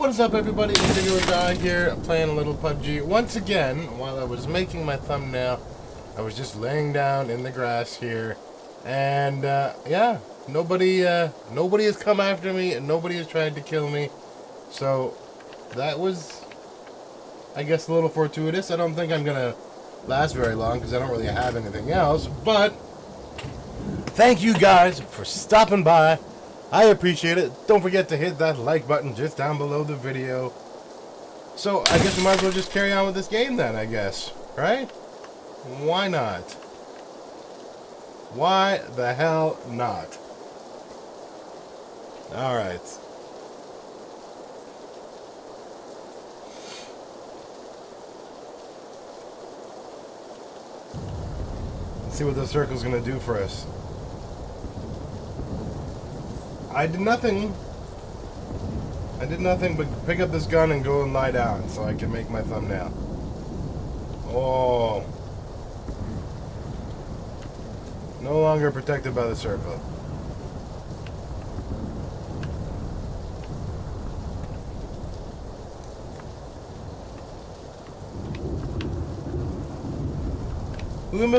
What is up, everybody? Indigo Guy here, playing a little PUBG. Once again, while I was making my thumbnail, I was just laying down in the grass here, and yeah, nobody has come after me, and nobody has tried to kill me. So that was, I guess, a little fortuitous. I don't think I'm gonna last very long because I don't really have anything else. But thank you guys for stopping by. I appreciate it. Don't forget to hit that like button just down below the video. So, I guess we might as well just carry on with this game then, I guess. Right? Why not? Why the hell not? Alright. Let's see what the circle's gonna do for us. I did nothing but pick up this gun and go and lie down so I can make my thumbnail. Oh. No longer protected by the circle. We've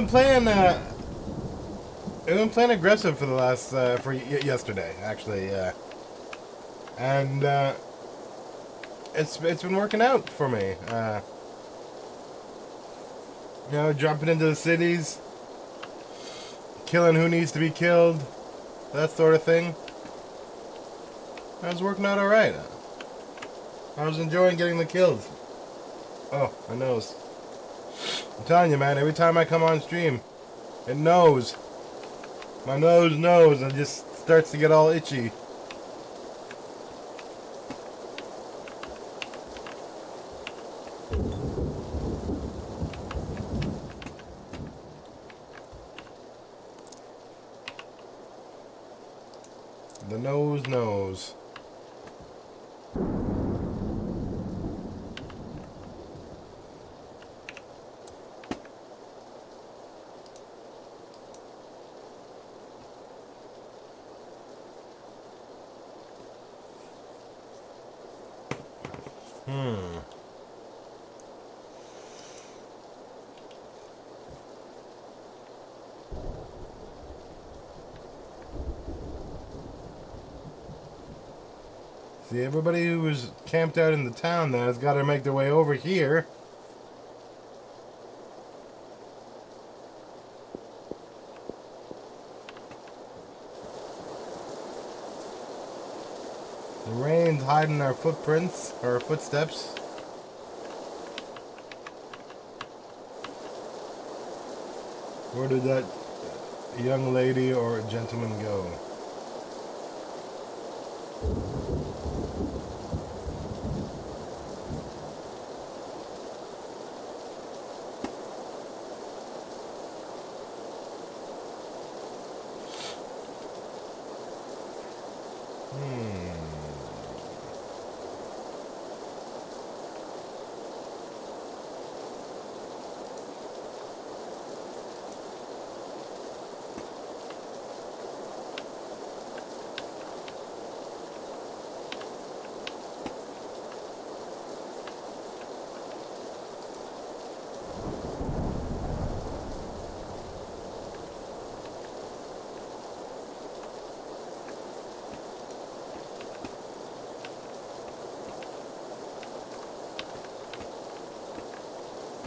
been playing aggressive for the last, yesterday, actually, and, it's been working out for me, you know, jumping into the cities, killing who needs to be killed, that sort of thing. I was working out alright. I was enjoying getting the kills. Oh, my nose. I'm telling you, man, every time I come on stream, it knows. My nose knows and just starts to get all itchy. The nose knows. See, everybody who was camped out in the town there has got to make their way over here. The rain's hiding our footprints, or footsteps. Where did that young lady or gentleman go?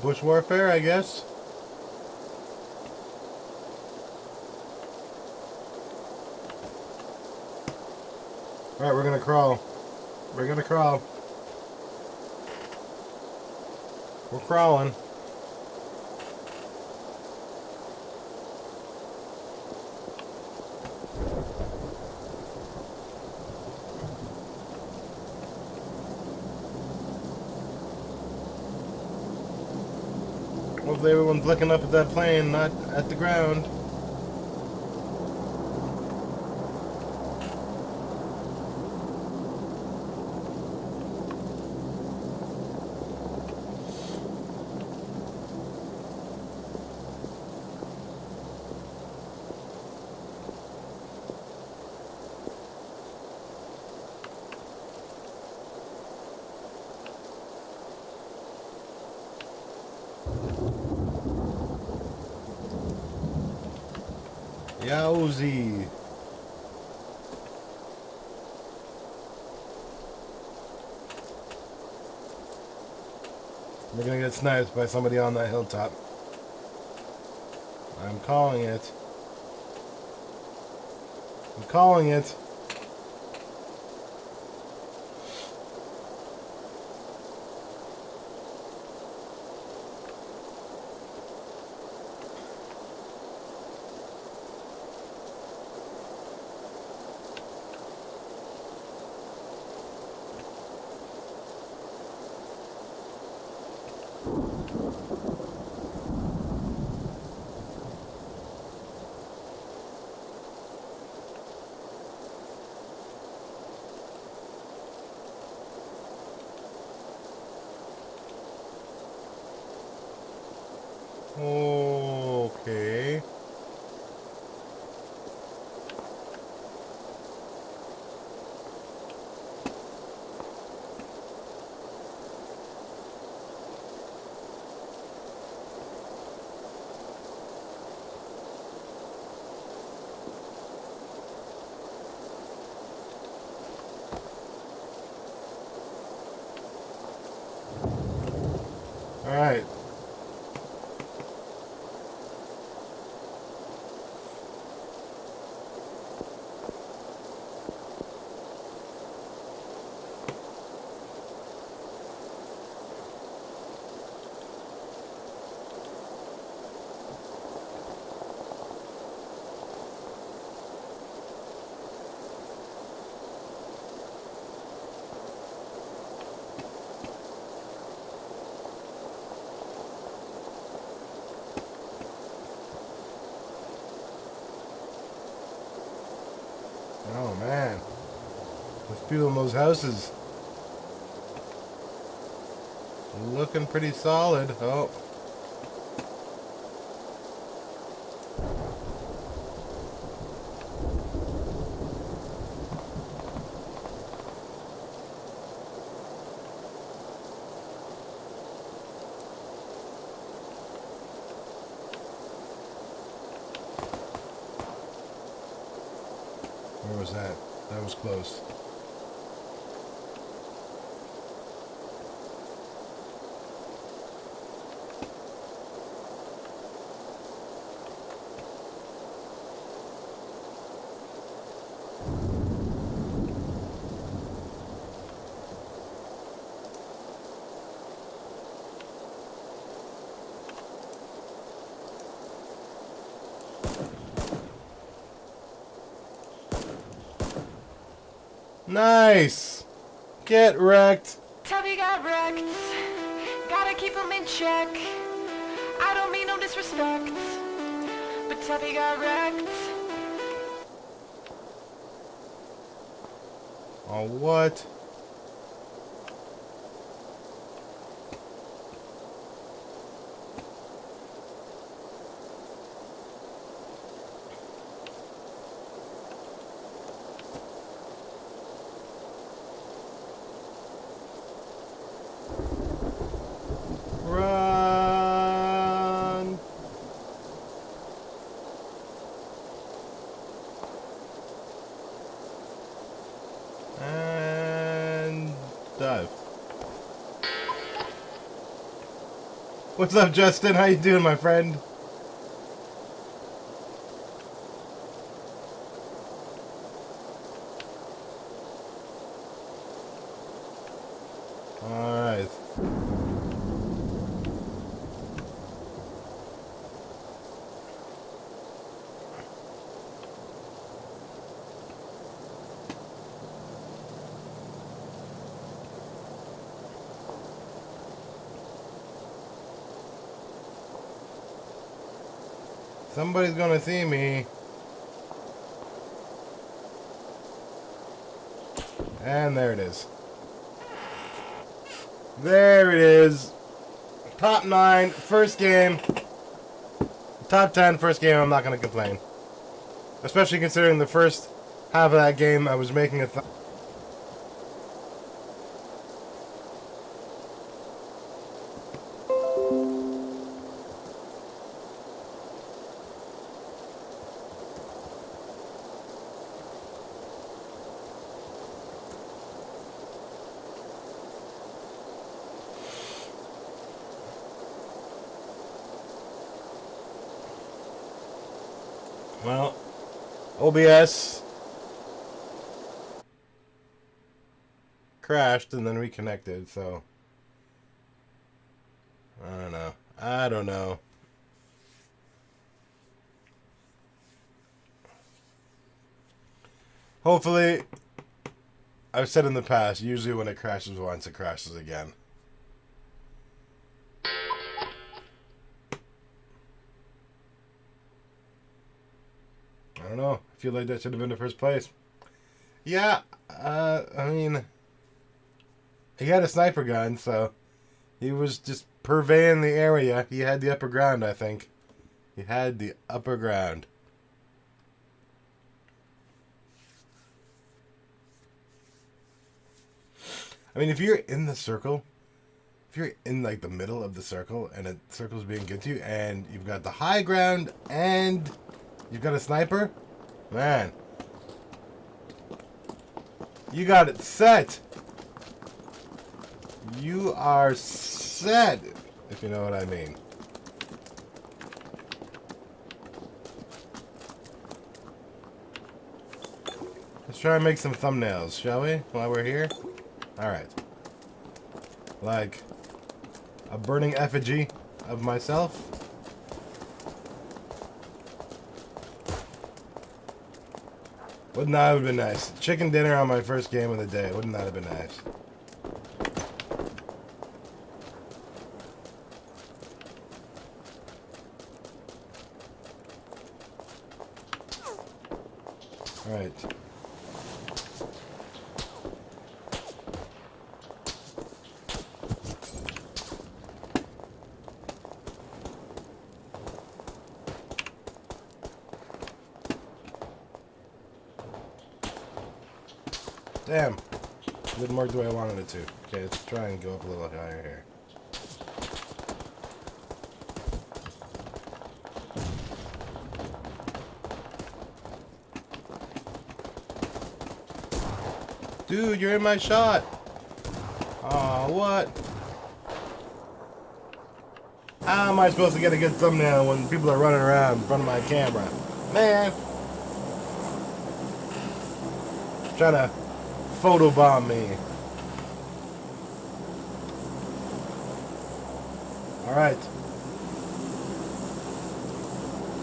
Bush warfare, I guess. Alright, we're gonna crawl. We're gonna crawl. We're crawling. Hopefully everyone's looking up at that plane, not at the ground. Yowzy. We're gonna get sniped by somebody on that hilltop. I'm calling it. I'm calling it. Okay. All right. Oh man, there's people in those houses. Looking pretty solid. Oh. Where was that? That was close. Nice! Get wrecked! Tubby got wrecked. Gotta keep him in check. I don't mean no disrespect, but Tubby got wrecked. Oh, what? Run! And dive. What's up, Justin? How you doing, my friend? Alright. Somebody's gonna see me. And there it is. There it is. Top 9, first game. Top 10, first game, I'm not gonna complain. Especially considering the first half of that game I was making a Well, OBS crashed and then reconnected, so I don't know. I don't know. Hopefully, I've said in the past, usually when it crashes once, it crashes again. I don't know. I feel like that should have been the first place. Yeah, I mean, he had a sniper gun, so he was just purveying the area. He had the upper ground, I think. He had the upper ground. I mean, if you're in the circle, if you're in like the middle of the circle and a circle's being good to you and you've got the high ground and you've got a sniper, man, you got it set. You are set, if you know what I mean. Let's try and make some thumbnails, shall we, while we're here? Alright. Like a burning effigy of myself. Wouldn't that have been nice? Chicken dinner on my first game of the day. Wouldn't that have been nice? Alright. Damn. Didn't work the way I wanted it to. Okay, let's try and go up a little higher here. Dude, you're in my shot. Aw, what? How am I supposed to get a good thumbnail when people are running around in front of my camera? Man. Trying to photobomb me. Alright.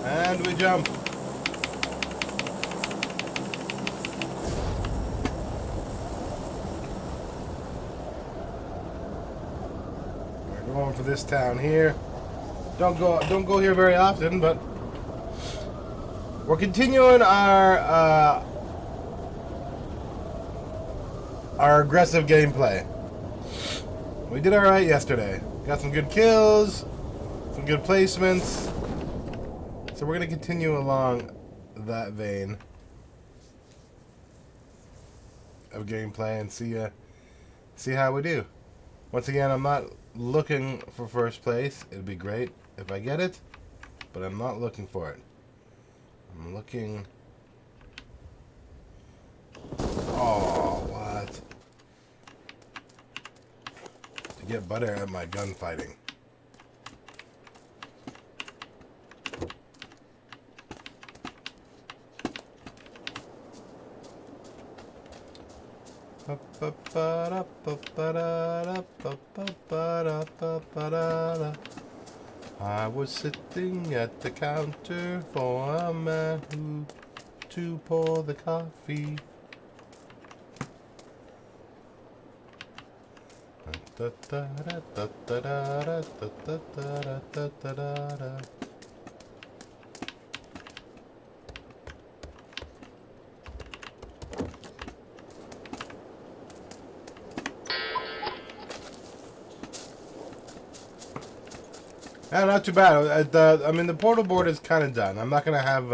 And we jump. We're going for this town here. Don't go here very often, but we're continuing our aggressive gameplay. We did alright yesterday. Got some good kills, some good placements. So we're going to continue along that vein of gameplay and see how we do. Once again, I'm not looking for first place. It'd be great if I get it, but I'm not looking for it. I'm looking... Oh, what? To get better at my gunfighting. I was sitting at the counter for a man to pour the coffee. Yeah, not too bad. I mean, the portal board is kind of done. I'm not gonna have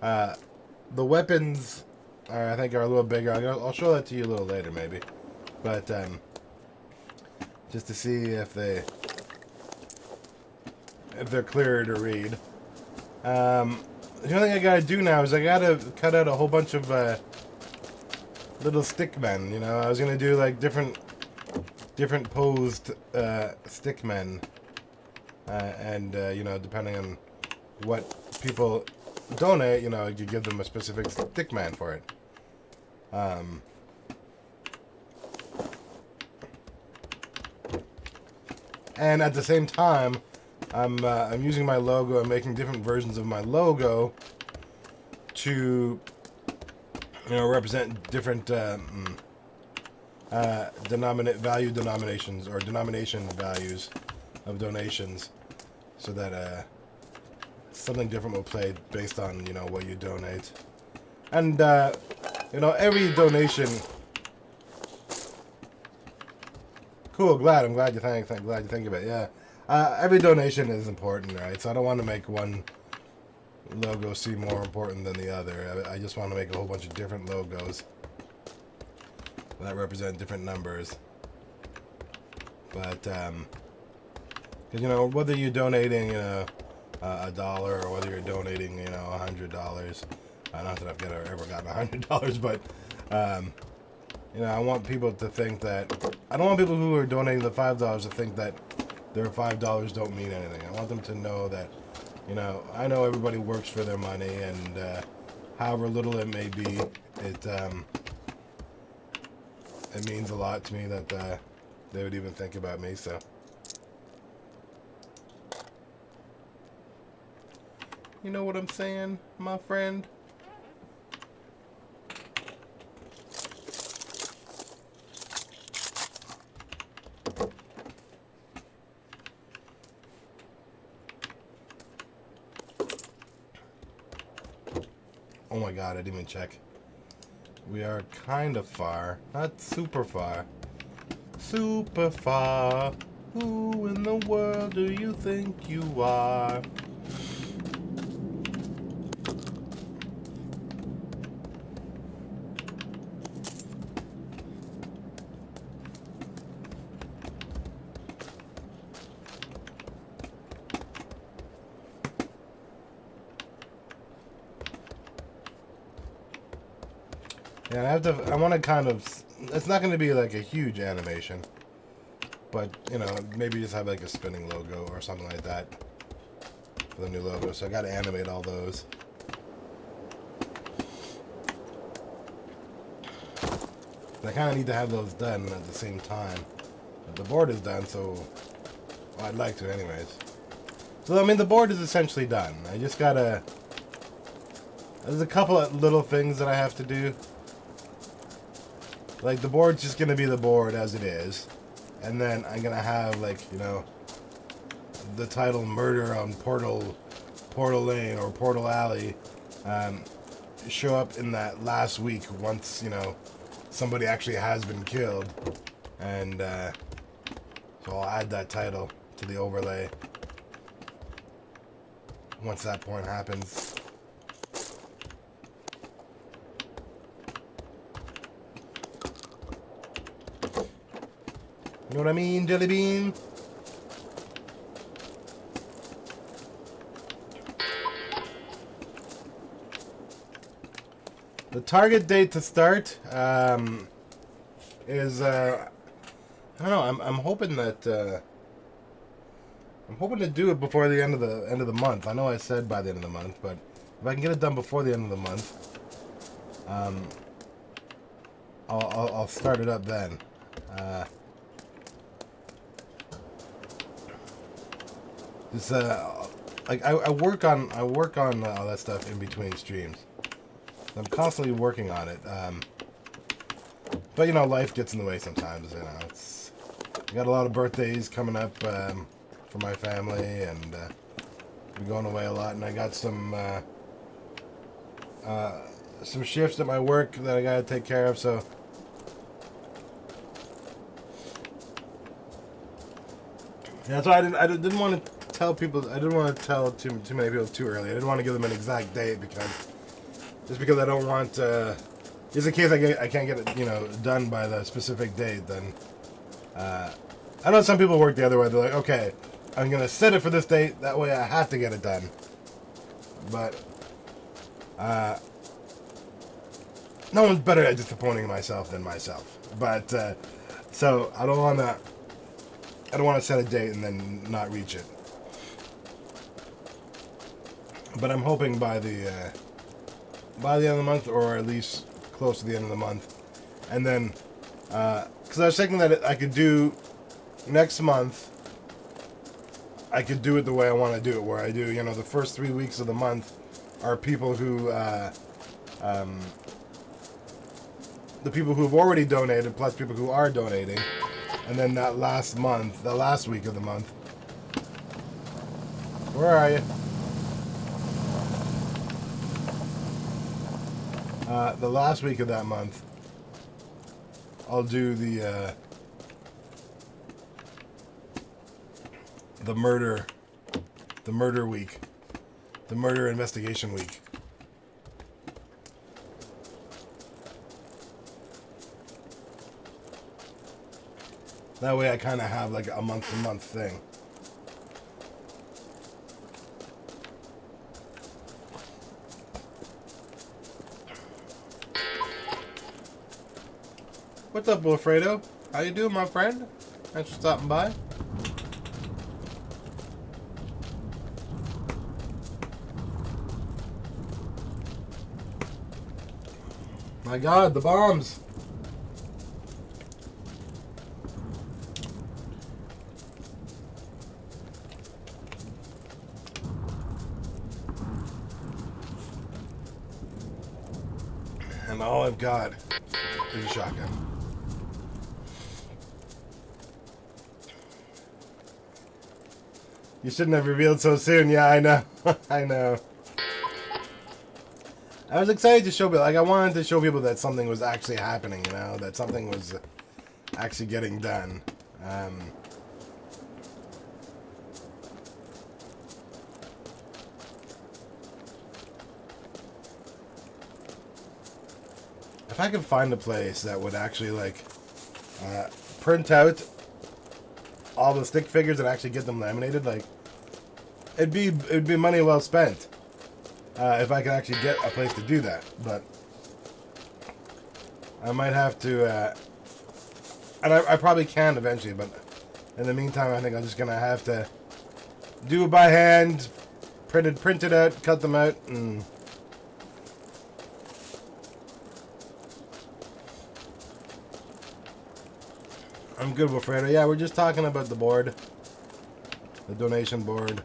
the weapons. I think are a little bigger. I'll show that to you a little later, maybe. But just to see if they're clearer to read. The only thing I gotta do now is I gotta cut out a whole bunch of little stick men. You know, I was gonna do like different posed stick men. And you know, depending on what people donate, you know, you could give them a specific stick man for it. And at the same time, I'm using my logo. I'm making different versions of my logo to, you know, represent different value denominations or denomination values of donations, so that something different will play based on, you know, what you donate. And you know, every donation. Cool. I'm glad you think of it. Yeah. Every donation is important, right? So I don't want to make one logo seem more important than the other. I just want to make a whole bunch of different logos that represent different numbers. But because, you know, whether you're donating, you know, $1 or whether you're donating, you know, $100. Not that I've ever gotten $100, but you know, I want people to think that, I don't want people who are donating the $5 to think that their $5 don't mean anything. I want them to know that, you know, I know everybody works for their money, and however little it may be, it means a lot to me that they would even think about me. So, you know what I'm saying, my friend? Oh my god, I didn't even check. We are kind of far. Not super far. Super far. Who in the world do you think you are? Yeah, I want to kind of, it's not going to be like a huge animation, but, you know, maybe just have like a spinning logo or something like that for the new logo. So I got to animate all those. I kind of need to have those done at the same time. But the board is done, so, well, I'd like to anyways. So, I mean, the board is essentially done. I just got to, there's a couple of little things that I have to do. Like, the board's just going to be the board as it is. And then I'm going to have, like, you know, the title Murder on Portal Lane or Portal Alley show up in that last week once, you know, somebody actually has been killed. And so I'll add that title to the overlay once that point happens. You know what I mean, Jelly Bean? The target date to start is I don't know. I'm hoping that I'm hoping to do it before the end of the month. I know I said by the end of the month, but if I can get it done before the end of the month, I'll start it up then. It's like I work on all that stuff in between streams. I'm constantly working on it. But you know, life gets in the way sometimes. You know, I got a lot of birthdays coming up for my family, and we're going away a lot. And I got some shifts at my work that I gotta take care of. So. Yeah, that's why I didn't want to tell people. I didn't want to tell too many people too early. I didn't want to give them an exact date because I don't want. Just in case I can't get it, you know, done by the specific date, then I know some people work the other way. They're like, okay, I'm gonna set it for this date. That way, I have to get it done. But no one's better at disappointing myself than myself. But so I don't want to set a date and then not reach it. But I'm hoping by the end of the month, or at least close to the end of the month. And then, because I was thinking that I could do next month, I could do it the way I want to do it, where I do, you know, the first 3 weeks of the month are people who, the people who've already donated, plus people who are donating. And then that last month, the last week of the month. Where are you? The last week of that month, I'll do the murder week, the murder investigation week. That way I kind of have like a month-to-month thing. What's up, Wilfredo? How you doing, my friend? Thanks for stopping by. My God, the bombs! And all I've got is a shotgun. You shouldn't have revealed so soon. Yeah, I know. I know. I was excited to show people, like, I wanted to show people that something was actually happening, you know, that something was actually getting done. If I could find a place that would actually, like, print out all the stick figures and actually get them laminated, like, it'd be money well spent. If I could actually get a place to do that, but I might have to, and I probably can eventually, but in the meantime, I think I'm just gonna have to do it by hand, print it out, cut them out, and I'm good with Fredo. Yeah, we're just talking about the board, the donation board.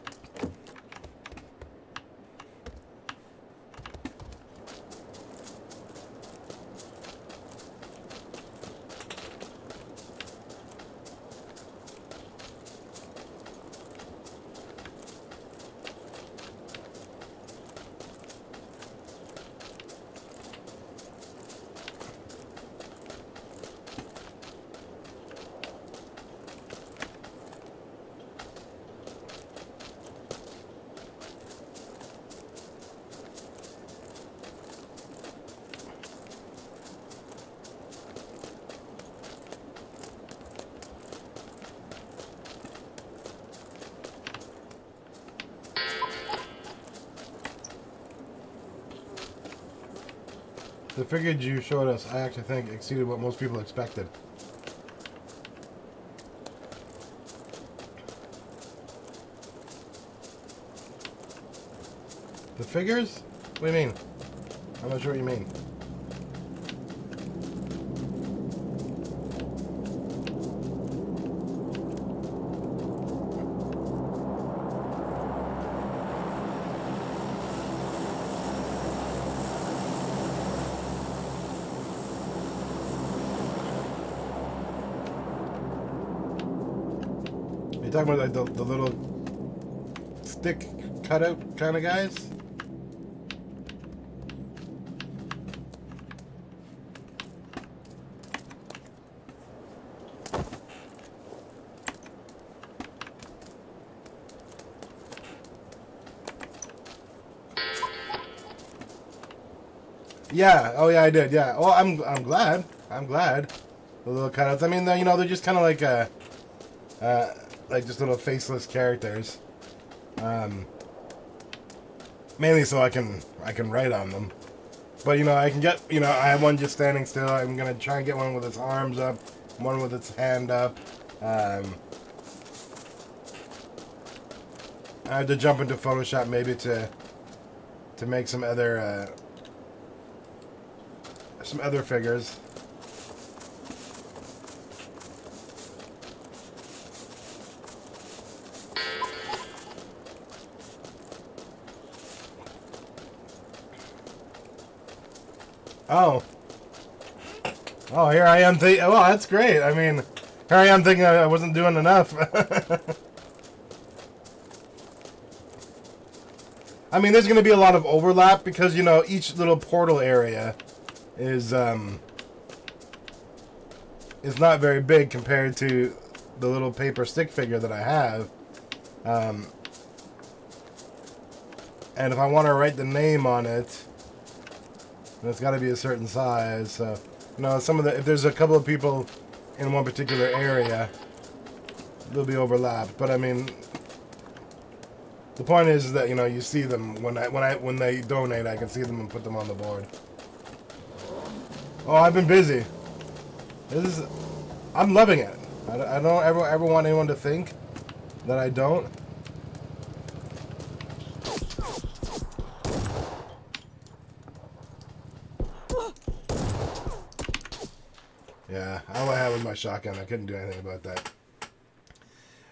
The figures you showed us, I actually think, exceeded what most people expected. The figures? What do you mean? I'm not sure what you mean. You're talking about like the little stick cutout kind of guys? Yeah. Oh yeah, I did. Yeah. Oh, I'm glad. I'm glad. The little cutouts. I mean, you know, they're just kind of like just little faceless characters. Mainly so I can write on them. But you know, I can get, you know, I have one just standing still. I'm gonna try and get one with its arms up, one with its hand up. I have to jump into Photoshop maybe to to make some other figures. Oh. Oh, here I am thinking, well, that's great. I mean, here I am thinking I wasn't doing enough. I mean, there's going to be a lot of overlap because, you know, each little portal area is not very big compared to the little paper stick figure that I have. And if I want to write the name on it, it's got to be a certain size. So, you know, if there's a couple of people in one particular area, they'll be overlapped. But I mean, the point is that, you know, you see them when they donate. I can see them and put them on the board. Oh, I've been busy. I'm loving it. I don't ever want anyone to think that I don't. Yeah, all I had was my shotgun. I couldn't do anything about that.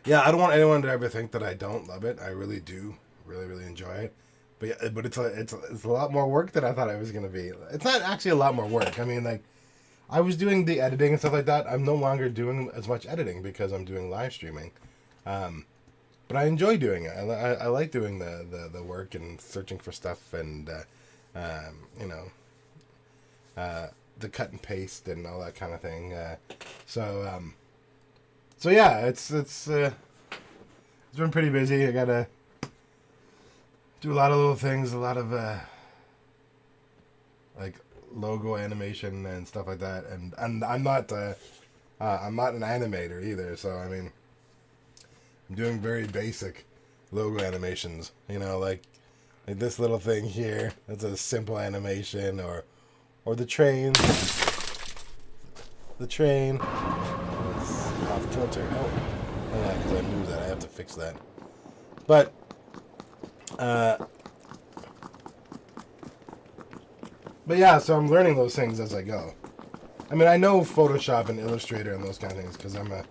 Yeah, I don't want anyone to ever think that I don't love it. I really do, really enjoy it. But it's a lot more work than I thought it was gonna be. It's not actually a lot more work. I mean, like, I was doing the editing and stuff like that. I'm no longer doing as much editing because I'm doing live streaming. But I enjoy doing it. I like doing the work and searching for stuff and you know, the cut and paste and all that kind of thing. So yeah, it's been pretty busy. I gotta do a lot of little things, a lot of like logo animation and stuff like that. And I'm not an animator either. So I mean, I'm doing very basic logo animations. You know, like this little thing here. That's a simple animation, or the train. The train. It's off kilter. Oh, yeah, because I moved that. I have to fix that. But yeah, so I'm learning those things as I go. I mean, I know Photoshop and Illustrator and those kind of things because I mean,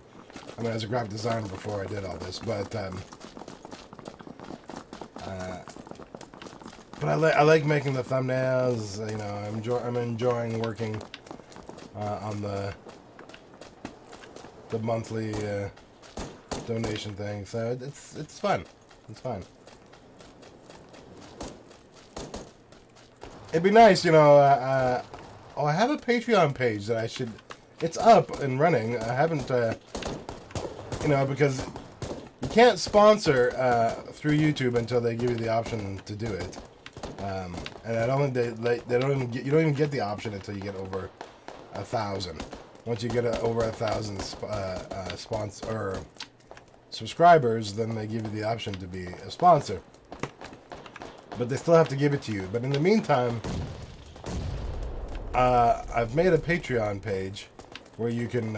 as a graphic designer before I did all this, but I like making the thumbnails. You know, I'm enjoying working on the monthly donation thing. So it's fun. It's fun. It'd be nice, you know. I have a Patreon page that I should. It's up and running. I haven't, you know, because you can't sponsor through YouTube until they give you the option to do it. And I don't think they don't even get, you don't even get the option until you get over 1,000. Once you get over 1,000 sponsor or subscribers, then they give you the option to be a sponsor. But they still have to give it to you. But in the meantime, I've made a Patreon page where you can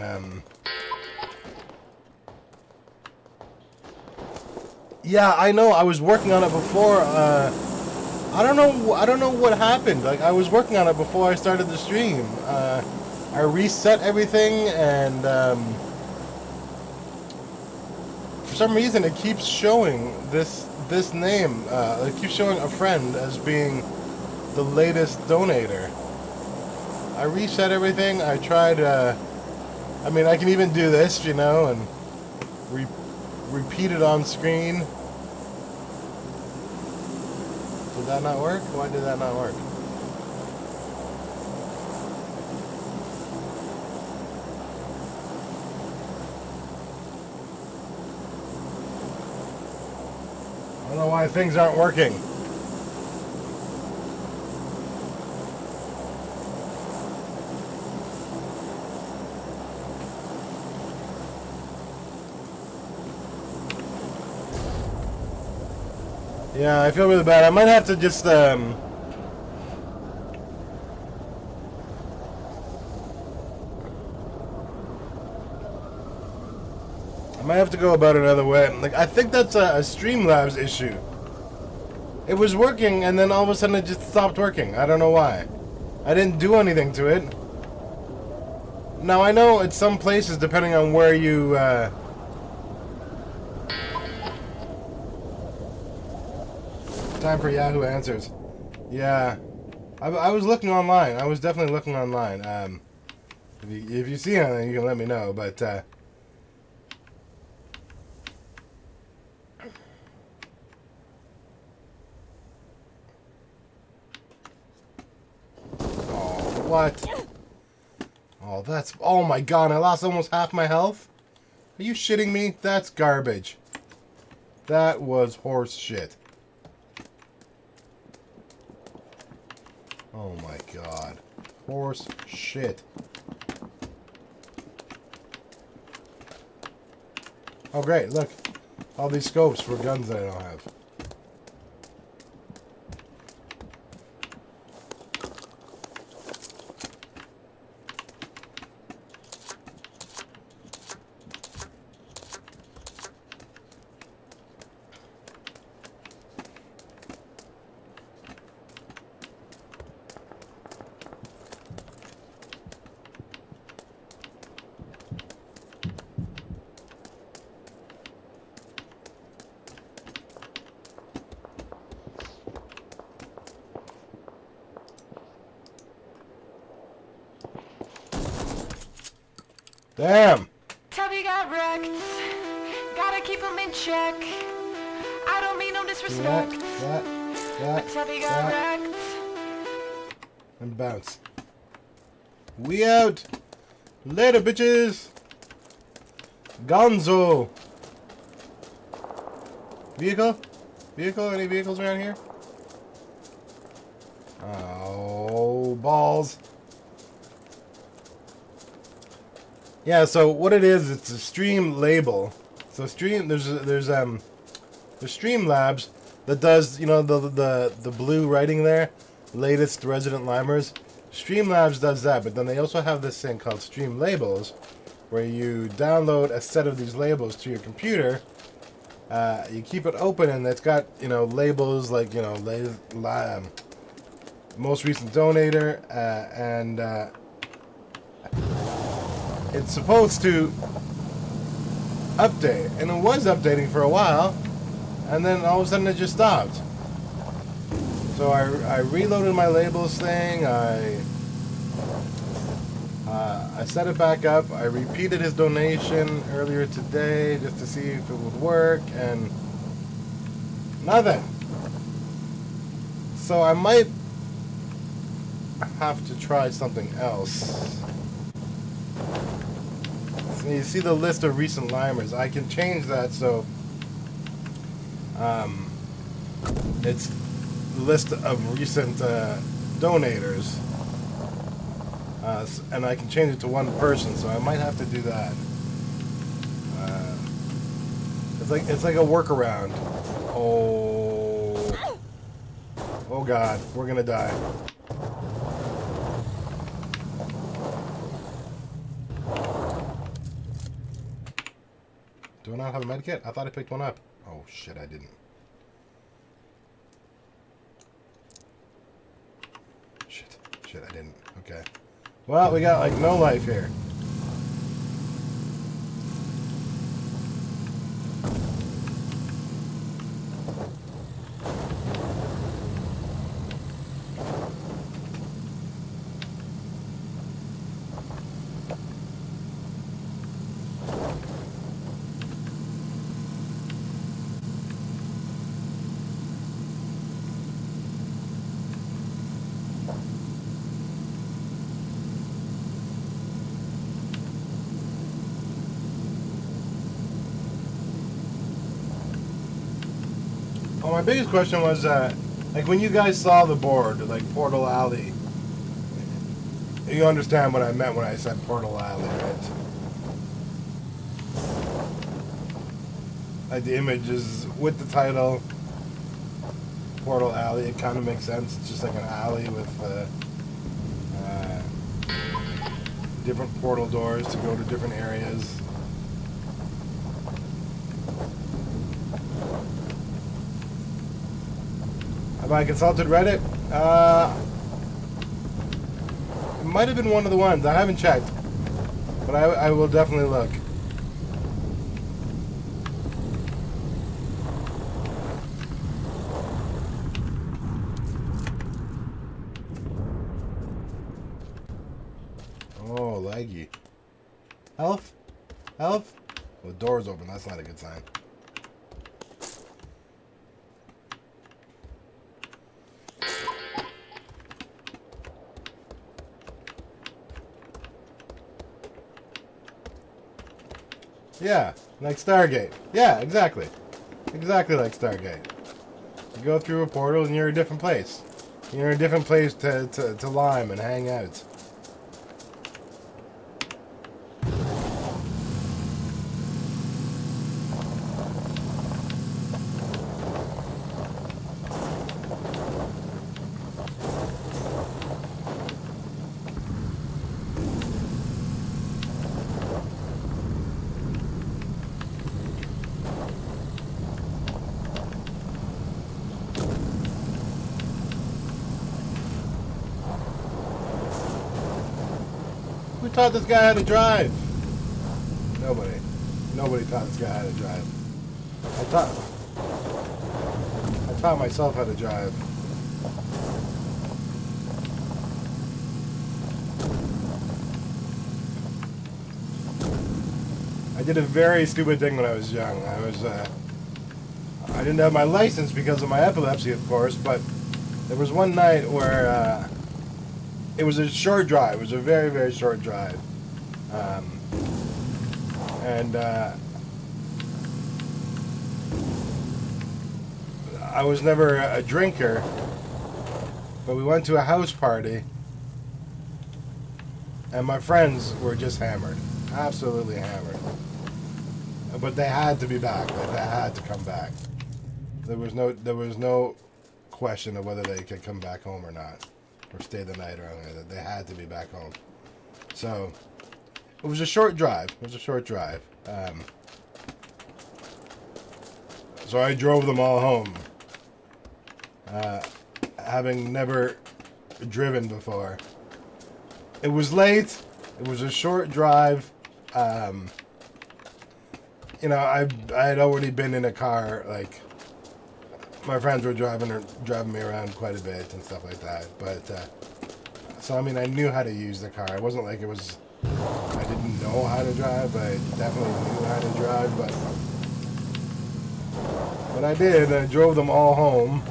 yeah, I know. I was working on it before. I don't know what happened. Like, I was working on it before I started the stream. I reset everything, and for some reason it keeps showing this name. It keeps showing a friend as being the latest donator. I reset everything. I tried. I mean, I can even do this, you know, and repeat it on screen. Did that not work? Why did that not work? I don't know why things aren't working. Yeah, I feel really bad. I might have to just, I might have to go about it another way. Like, I think that's a Streamlabs issue. It was working, and then all of a sudden it just stopped working. I don't know why. I didn't do anything to it. Now, I know at some places, depending on where you... Time for Yahoo Answers. Yeah. I was looking online. I was definitely looking online. If you see anything, you can let me know, but... What? Oh, that's... Oh my god, I lost almost half my health? Are you shitting me? That's garbage. That was horse shit. Oh my god. Horse shit. Oh great, look. All these scopes for guns that I don't have. Damn! Tubby got wrecked. Gotta keep him in check. I don't mean no disrespect. But Tubby got wrecked. And bounce. We out! Later, bitches! Gonzo! Vehicle? Vehicle? Any vehicles around here? Oh, balls. Yeah, so what it is, it's a stream label. So stream, there's Streamlabs that does, you know, the blue writing there, latest resident limers. Streamlabs does that, but then they also have this thing called Stream Labels, where you download a set of these labels to your computer. You keep it open, and it's got, you know, labels like, you know, most recent donator, and it's supposed to update, and it was updating for a while, and then all of a sudden it just stopped. So I reloaded my labels thing. I set it back up. I repeated his donation earlier today just to see if it would work, and nothing. So I might have to try something else. So you see the list of recent limers. I can change that so it's the list of recent donators. And I can change it to one person, so I might have to do that. It's like a workaround. Oh god, we're gonna die. Do I not have a medkit? I thought I picked one up. Oh shit, I didn't. Shit, I didn't. Okay. Well, we got like no life here. Well, my biggest question was, like, when you guys saw the board, like, Portal Alley, you understand what I meant when I said Portal Alley, right? Like, the image is with the title, Portal Alley, it kind of makes sense. It's just like an alley with different portal doors to go to different areas. Have I consulted Reddit? It might have been one of the ones. I haven't checked. But I will definitely look. Oh, laggy. Health? Health? Well, the door's open. That's not a good sign. Yeah, like Stargate. Yeah, exactly. Exactly like Stargate. You go through a portal and you're in a different place. You're in a different place to lime and hang out. Who taught this guy how to drive? Nobody. Nobody taught this guy how to drive. I taught myself how to drive. I did a very stupid thing when I was young. I didn't have my license because of my epilepsy, of course, but there was one night where it was a short drive. It was a very, very short drive. I was never a drinker, but we went to a house party, and my friends were just hammered. Absolutely hammered. But they had to be back. Like, they had to come back. There was no question of whether they could come back home or not, or stay the night or anything. They had to be back home. So it was a short drive. It was a short drive. So I drove them all home, having never driven before. It was late. It was a short drive. You know, I had already been in a car. Like, my friends were driving me around quite a bit and stuff like that. But so I mean, I knew how to use the car. It wasn't like it was I didn't know how to drive. But I definitely knew how to drive. But I did. I drove them all home.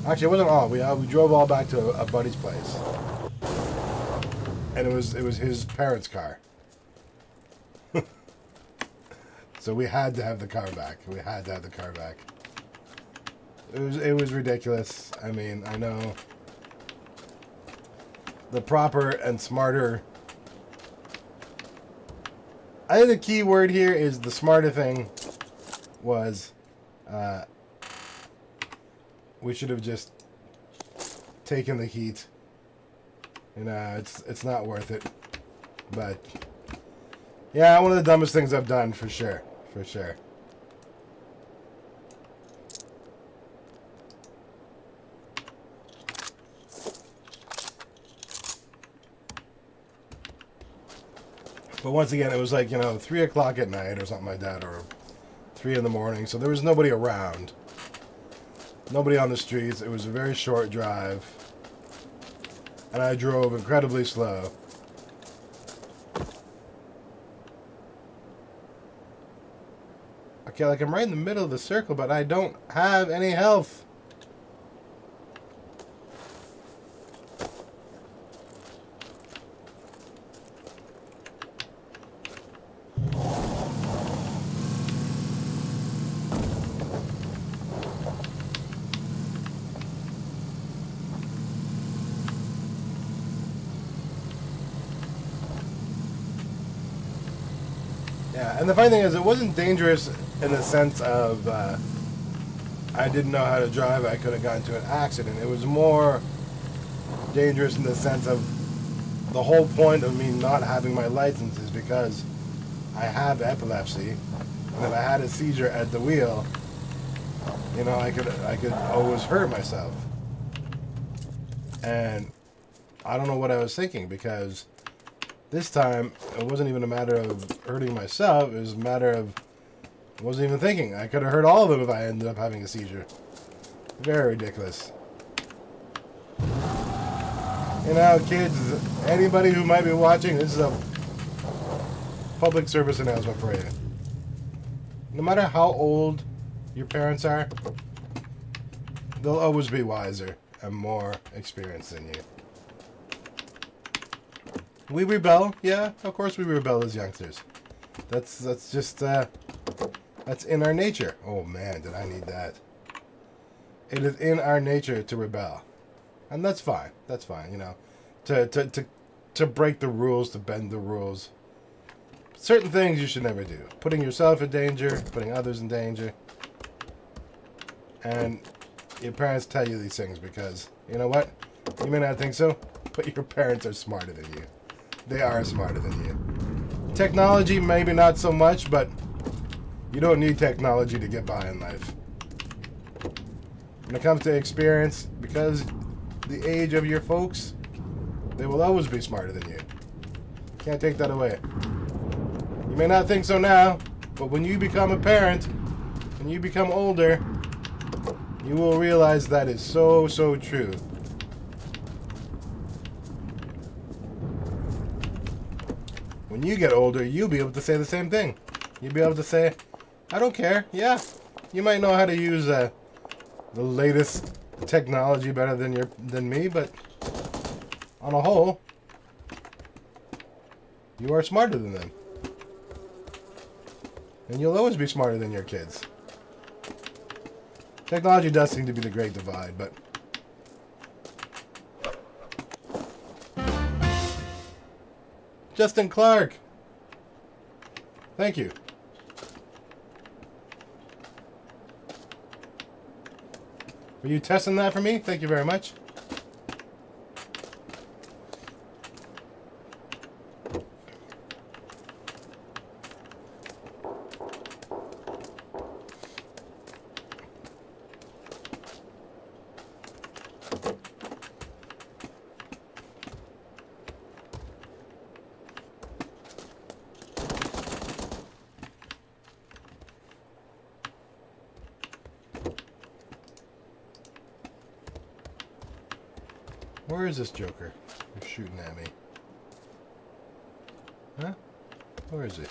Actually, it wasn't all. We drove all back to a buddy's place, and it was his parents' car. So we had to have the car back. We had to have the car back. It was ridiculous. I mean, I know the proper and smarter. I think the key word here is the smarter thing was we should have just taken the heat. You know, it's not worth it. But yeah, one of the dumbest things I've done for sure. For sure. But once again, it was like, 3 o'clock at night or something like that, or 3 in the morning. So there was nobody around. Nobody on the streets. It was a very short drive. And I drove incredibly slow. Okay, like I'm right in the middle of the circle, but I don't have any health. Yeah, and the funny thing is, it wasn't dangerous in the sense of I didn't know how to drive, I could have gotten into an accident. It was more dangerous in the sense of the whole point of me not having my license is because I have epilepsy, And if I had a seizure at the wheel, you know, I could always hurt myself. And I don't know what I was thinking, because this time it wasn't even a matter of hurting myself. It was a matter of, I wasn't even thinking. I could have hurt all of them if I ended up having a seizure. Very ridiculous. You know, kids, anybody who might be watching, this is a public service announcement for you. No matter how old your parents are, they'll always be wiser and more experienced than you. We rebel, yeah, of course we rebel as youngsters. That's just that's in our nature. Oh man, did I need that? It is in our nature to rebel, and that's fine. That's fine, you know, to break the rules, to bend the rules. Certain things you should never do. Putting yourself in danger, putting others in danger, and your parents tell you these things because you know what? You may not think so, but your parents are smarter than you. They are smarter than you. Technology, maybe not so much, but you don't need technology to get by in life. When it comes to experience, because the age of your folks, they will always be smarter than you. Can't take that away. You may not think so now, but when you become a parent, when you become older, you will realize that is so, so true. When you get older, you'll be able to say the same thing. You'll be able to say, I don't care. Yeah, you might know how to use the latest technology better than me, but on a whole, you are smarter than them. And you'll always be smarter than your kids. Technology does seem to be the great divide, but Justin Clark. Thank you. Were you testing that for me? Thank you very much. Where is this Joker who's shooting at me? Huh? Where is he?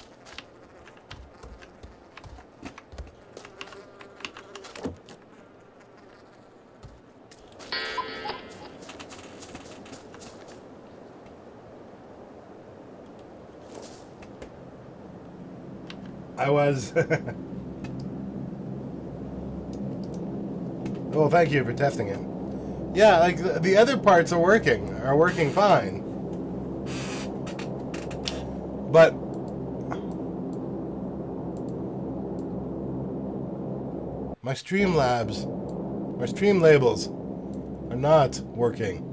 I was... Well, thank you for testing it. Yeah, like the other parts are working fine. But my stream labels are not working.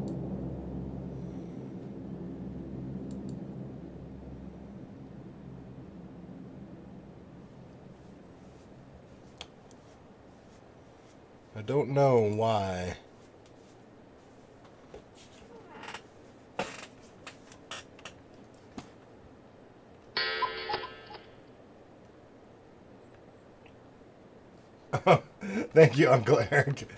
I don't know why. Thank you, Uncle Eric.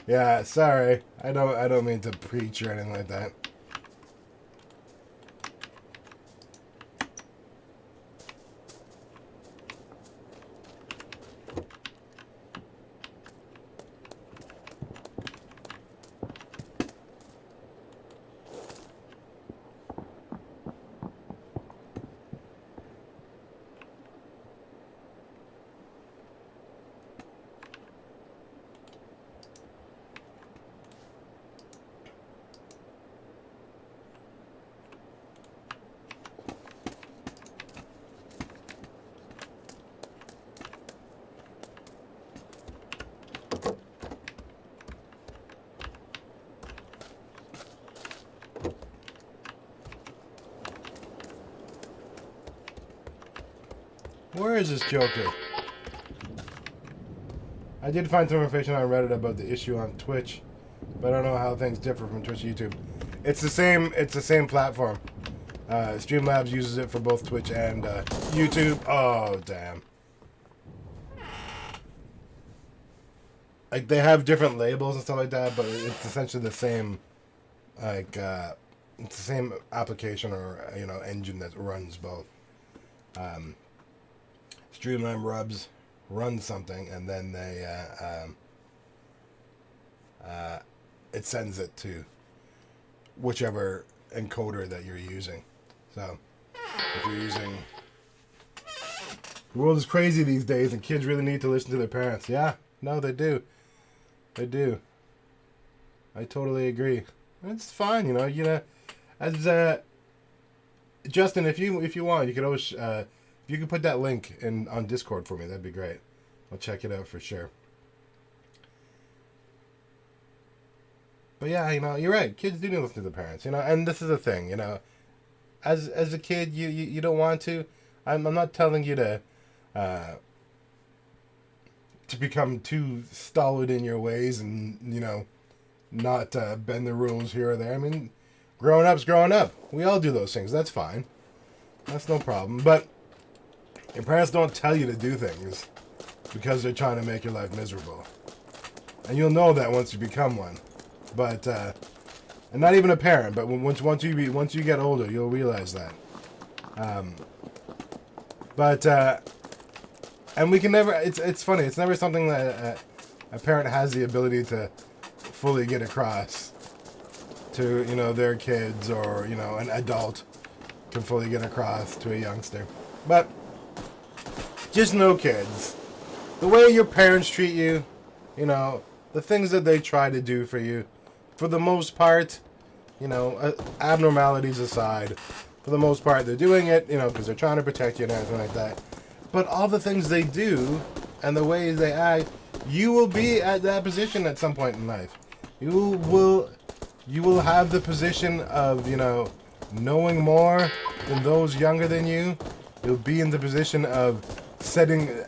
Yeah, sorry. I don't mean to preach or anything like that. Where is this Joker? I did find some information on Reddit about the issue on Twitch, but I don't know how things differ from Twitch to YouTube. It's the same. It's the same platform. Streamlabs uses it for both Twitch and YouTube. Oh damn! Like they have different labels and stuff like that, but it's essentially the same. Like it's the same application or engine that runs both. Streamlabs runs something, and then they it sends it to whichever encoder that you're using. So if you're using, the world is crazy these days, and kids really need to listen to their parents. Yeah, no, they do. They do. I totally agree. It's fine, as Justin, if you want, you could always if you could put that link in on Discord for me, that'd be great. I'll check it out for sure. But yeah, you're right. Kids do need to listen to the parents, and this is the thing, as a kid, you don't want to. I'm not telling you to become too stolid in your ways and not bend the rules here or there. I mean, growing up's growing up. We all do those things. That's fine. That's no problem. But your parents don't tell you to do things because they're trying to make your life miserable, and you'll know that once you become one. But and not even a parent, but once you get older, you'll realize that. And we can never. It's funny. It's never something that a parent has the ability to fully get across to their kids, or an adult can fully get across to a youngster. But just know, kids, the way your parents treat you, the things that they try to do for you, for the most part, abnormalities aside, for the most part, they're doing it, because they're trying to protect you and everything like that. But all the things they do and the ways they act, you will be at that position at some point in life. You will have the position of, knowing more than those younger than you. You'll be in the position of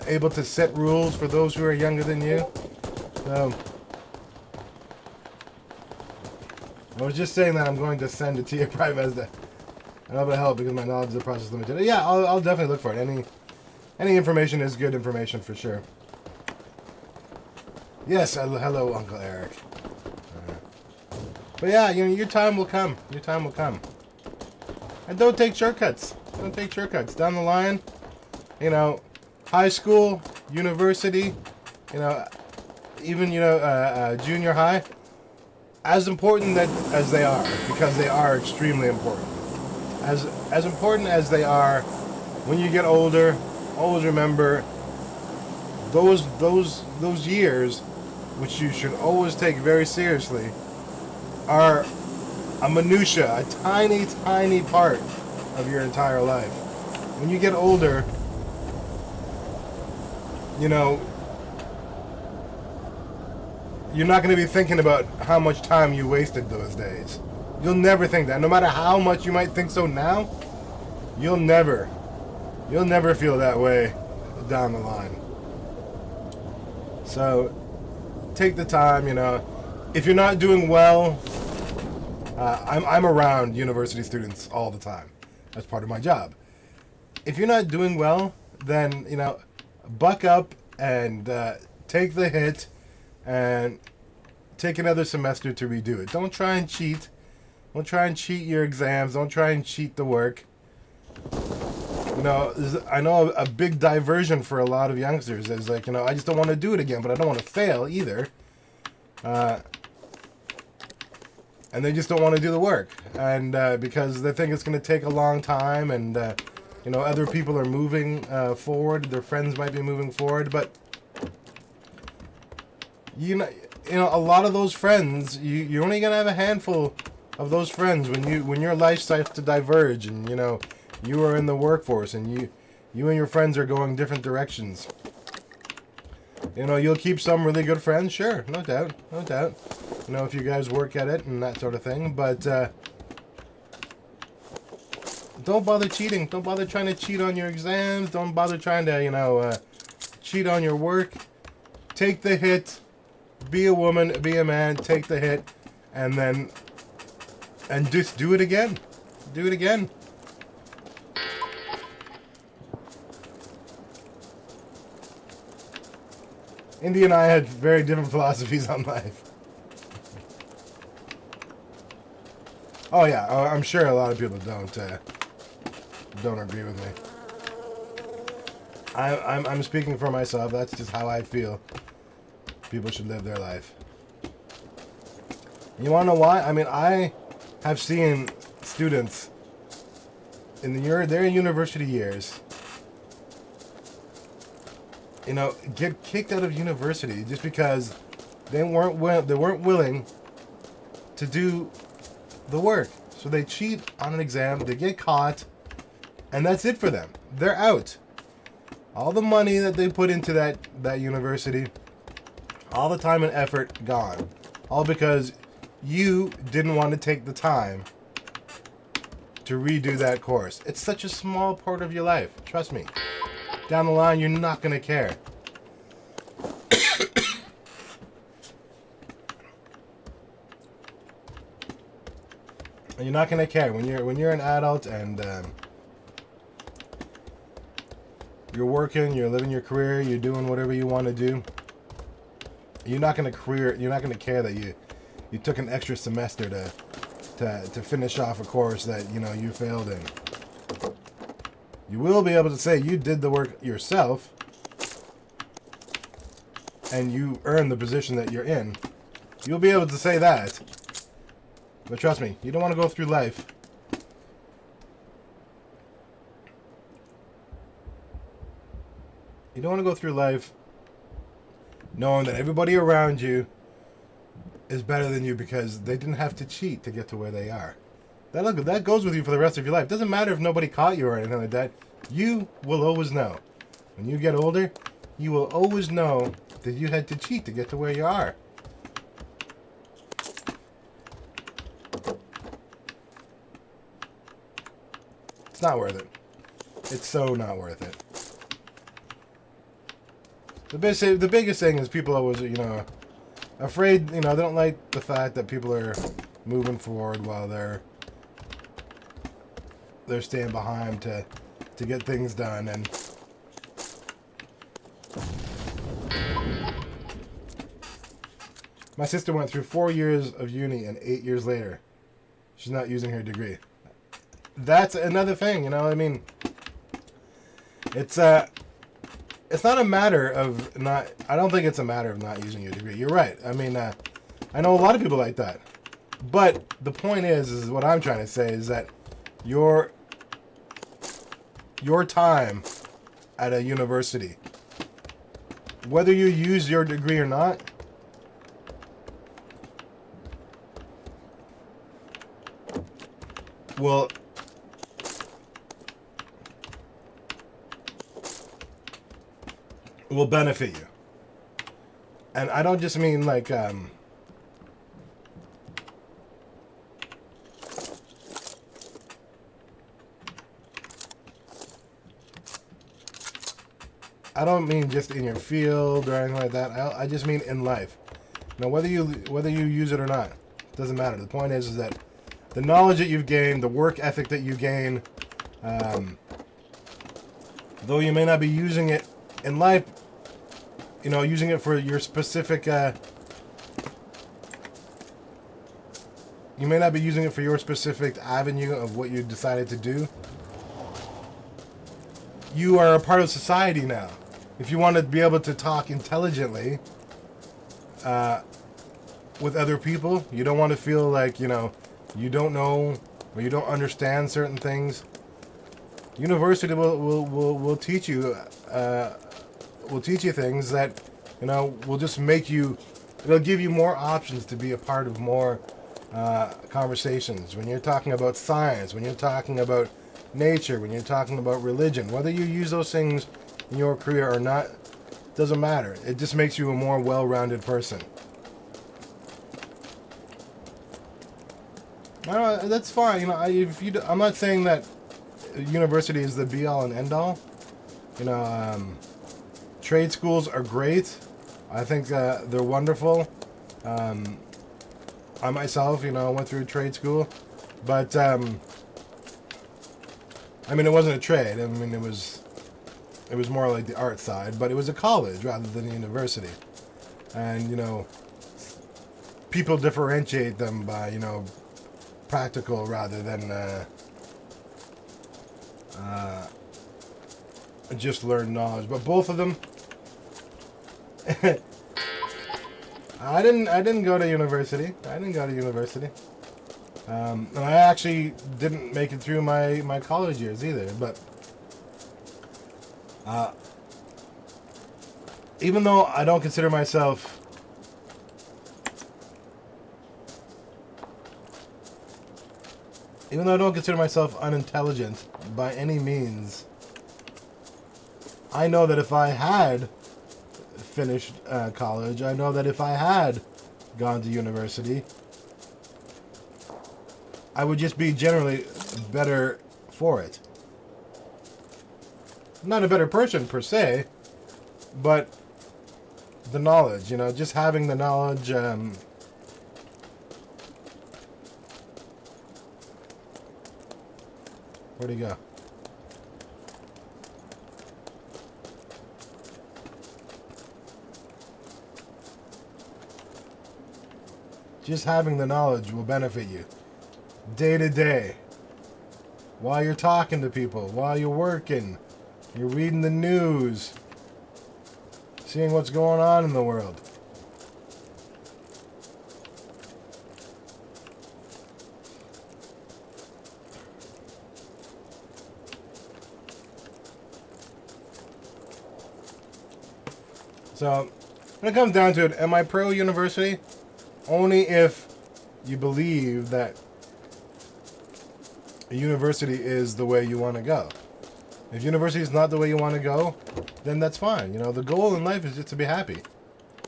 able to set rules for those who are younger than you. So I was just saying that I'm going to send it to you private as that. I know it'll help because my knowledge of the process is limited. Yeah, I'll definitely look for it. Any information is good information for sure. Yes, hello, Uncle Eric. But yeah, your time will come. Your time will come. And don't take shortcuts. Don't take shortcuts. Down the line, high school, university, even junior high. As important as they are, because they are extremely important. As important as they are, when you get older, always remember those years, which you should always take very seriously, are a minutia, a tiny, tiny part of your entire life. When you get older, you're not going to be thinking about how much time you wasted those days. You'll never think that. No matter how much you might think so now, you'll never feel that way down the line. So take the time, if you're not doing well, I'm around university students all the time. That's part of my job. If you're not doing well, then, buck up and take the hit and take another semester to redo it. Don't try and cheat. Don't try and cheat your exams. Don't try and cheat the work. I know a big diversion for a lot of youngsters is like, I just don't want to do it again, but I don't want to fail either. And they just don't want to do the work. And because they think it's going to take a long time, and, other people are moving forward. Their friends might be moving forward, but a lot of those friends, you're only gonna have a handful of those friends when your life starts to diverge, and you are in the workforce, and you and your friends are going different directions. You'll keep some really good friends, sure, no doubt. If you guys work at it and that sort of thing, but don't bother cheating. Don't bother trying to cheat on your exams. Don't bother trying to cheat on your work. take the hit, be a woman, be a man, take the hit, and then, and just do it again. Do it again. Indy and I had very different philosophies on life. Oh yeah, I'm sure a lot of people don't agree with me. I'm speaking for myself. That's just how I feel people should live their life. You want to know why? I mean, I have seen students in their university years, you know, get kicked out of university just because they weren't willing to do the work. So they cheat on an exam, they get caught, and that's it for them. They're out. All the money that they put into that university, all the time and effort gone. All because you didn't want to take the time to redo that course. It's such a small part of your life. Trust me. Down the line, you're not going to care. You're not going to care when you're an adult and you're working, you're living your career, you're doing whatever you want to do. You're not going to care that you took an extra semester to finish off a course that, you know, you failed in. You will be able to say you did the work yourself and you earned the position that you're in. You'll be able to say that. But trust me, you don't want to go through life knowing that everybody around you is better than you because they didn't have to cheat to get to where they are. That goes with you for the rest of your life. Doesn't matter if nobody caught you or anything like that. You will always know. When you get older, you will always know that you had to cheat to get to where you are. It's not worth it. It's so not worth it. The biggest thing is people always, you know, afraid, you know, they don't like the fact that people are moving forward while they're staying behind to get things done. And my sister went through 4 years of uni and 8 years later, she's not using her degree. That's another thing, you know. I mean, it's not a matter of not. I don't think it's a matter of not using your degree. You're right. I mean, I know a lot of people like that. But the point is what I'm trying to say is that your time at a university, whether you use your degree or not, will benefit you. And I don't just mean like I don't mean just in your field or anything like that. I just mean in life. Now, whether you use it or not, doesn't matter. The point is that the knowledge that you've gained, the work ethic that you gain, though you may not be using it in life, you know, using it for your specific, you may not be using it for your specific avenue of what you decided to do. You are a part of society now. If you want to be able to talk intelligently with other people, you don't want to feel like, you know, you don't know or you don't understand certain things. University will teach you things that, you know, will just make you. It'll give you more options to be a part of more conversations. When you're talking about science, when you're talking about nature, when you're talking about religion, whether you use those things in your career or not, doesn't matter. It just makes you a more well-rounded person. That's fine. You know, I'm not saying that university is the be-all and end-all. You know, trade schools are great. I think they're wonderful. I myself, went through trade school, but I mean, it wasn't a trade. I mean, it was more like the art side, but it was a college rather than a university. And people differentiate them by practical rather than just learn knowledge. But both of them, I didn't go to university. And I actually didn't make it through my college years either. But even though I don't consider myself unintelligent by any means, I know that if I had finished college, I know that if I had gone to university, I would just be generally better for it. Not a better person per se, but the knowledge, just having the knowledge. Where'd he go? Just having the knowledge will benefit you day to day. While you're talking to people, while you're working, you're reading the news, seeing what's going on in the world. So, when it comes down to it, am I pro-university? Only if you believe that a university is the way you want to go. If university is not the way you want to go, then that's fine. The goal in life is just to be happy.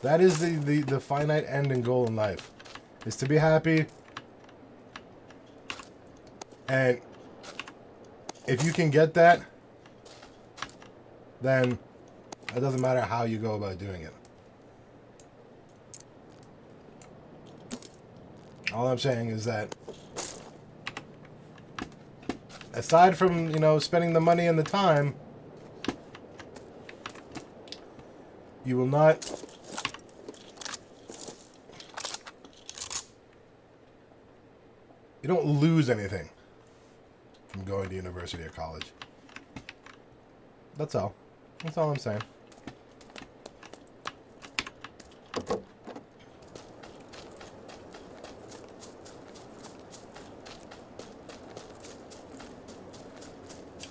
That is the finite end and goal in life, is to be happy. And if you can get that, then it doesn't matter how you go about doing it. All I'm saying is that aside from, spending the money and the time, you will not you don't lose anything from going to university or college. That's all. That's all I'm saying.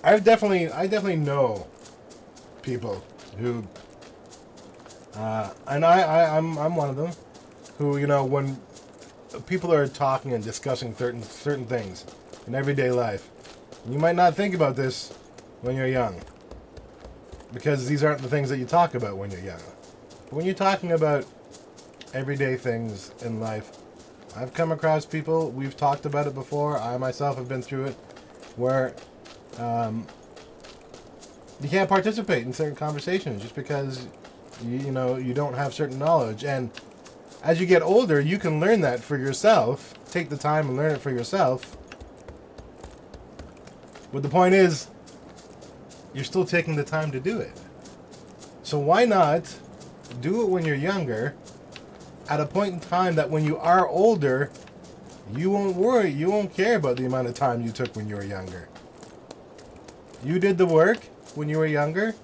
I definitely know people who, and I'm one of them, who, when people are talking and discussing certain things in everyday life, you might not think about this when you're young, because these aren't the things that you talk about when you're young. But when you're talking about everyday things in life, I've come across people, we've talked about it before, I myself have been through it, where you can't participate in certain conversations just because you don't have certain knowledge. And as you get older, you can learn that for yourself. Take the time and learn it for yourself. But the point is, you're still taking the time to do it. So why not do it when you're younger, at a point in time that when you are older, you won't worry, you won't care about the amount of time you took when you were younger. You did the work when you were younger.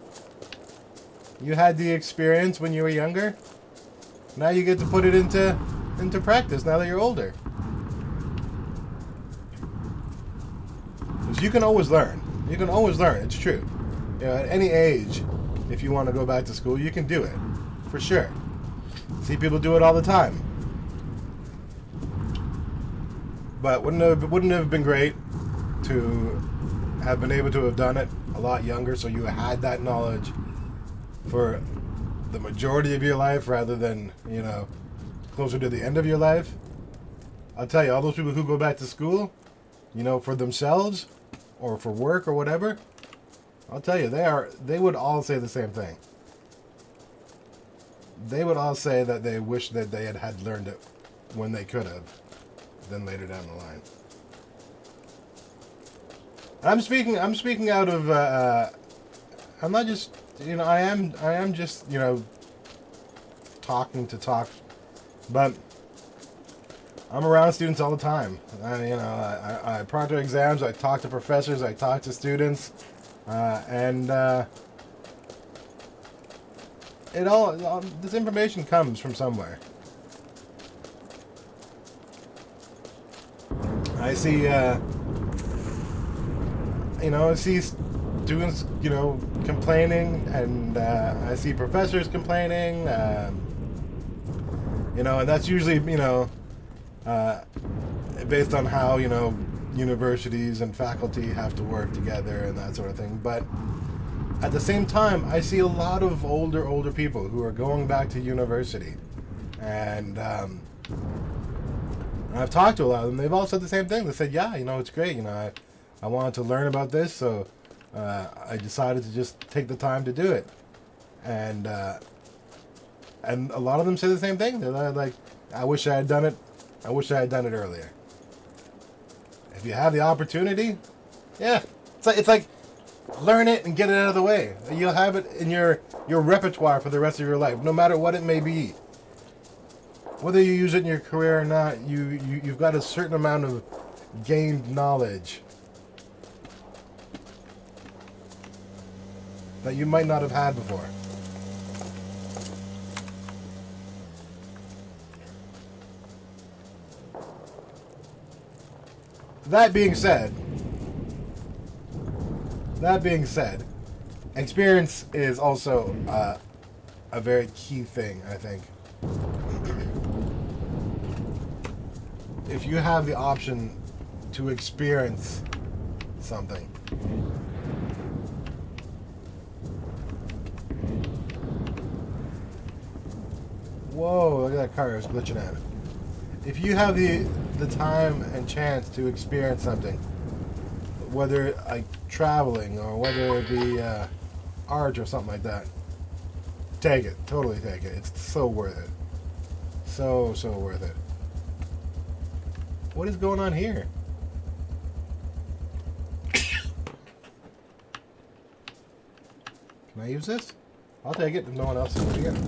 You had the experience when you were younger. Now you get to put it into practice now that you're older. Because you can always learn. You can always learn. It's true. At any age, if you want to go back to school, you can do it. For sure. See people do it all the time. But wouldn't it have been great to have been able to have done it a lot younger, so you had that knowledge for the majority of your life rather than, closer to the end of your life? I'll tell you, all those people who go back to school, for themselves or for work or whatever, I'll tell you, they would all say the same thing. they would all say that they wish that they had learned it when they could have, then later down the line. I'm speaking out of, I'm not just, I am just, talking to talk, but I'm around students all the time. I proctor exams, I talk to professors, I talk to students, and this information comes from somewhere. I see, I see students, complaining, and I see professors complaining, and that's usually, based on how, universities and faculty have to work together and that sort of thing. But at the same time, I see a lot of older people who are going back to university, and I've talked to a lot of them. They've all said the same thing. They said, yeah, it's great. I wanted to learn about this, so I decided to just take the time to do it. And a lot of them say the same thing. They're like, I wish I had done it. I wish I had done it earlier. If you have the opportunity, yeah, it's like learn it and get it out of the way. You'll have it in your repertoire for the rest of your life, no matter what it may be. Whether you use it in your career or not, you've got a certain amount of gained knowledge that you might not have had before. That being said, experience is also a very key thing, I think. If you have the option to experience something, whoa, look at that car, it's glitching out. If you have the time and chance to experience something, whether like traveling or whether it be art or something like that, take it. Totally take it. It's so worth it. So worth it. What is going on here? Can I use this? I'll take it if no one else is using it.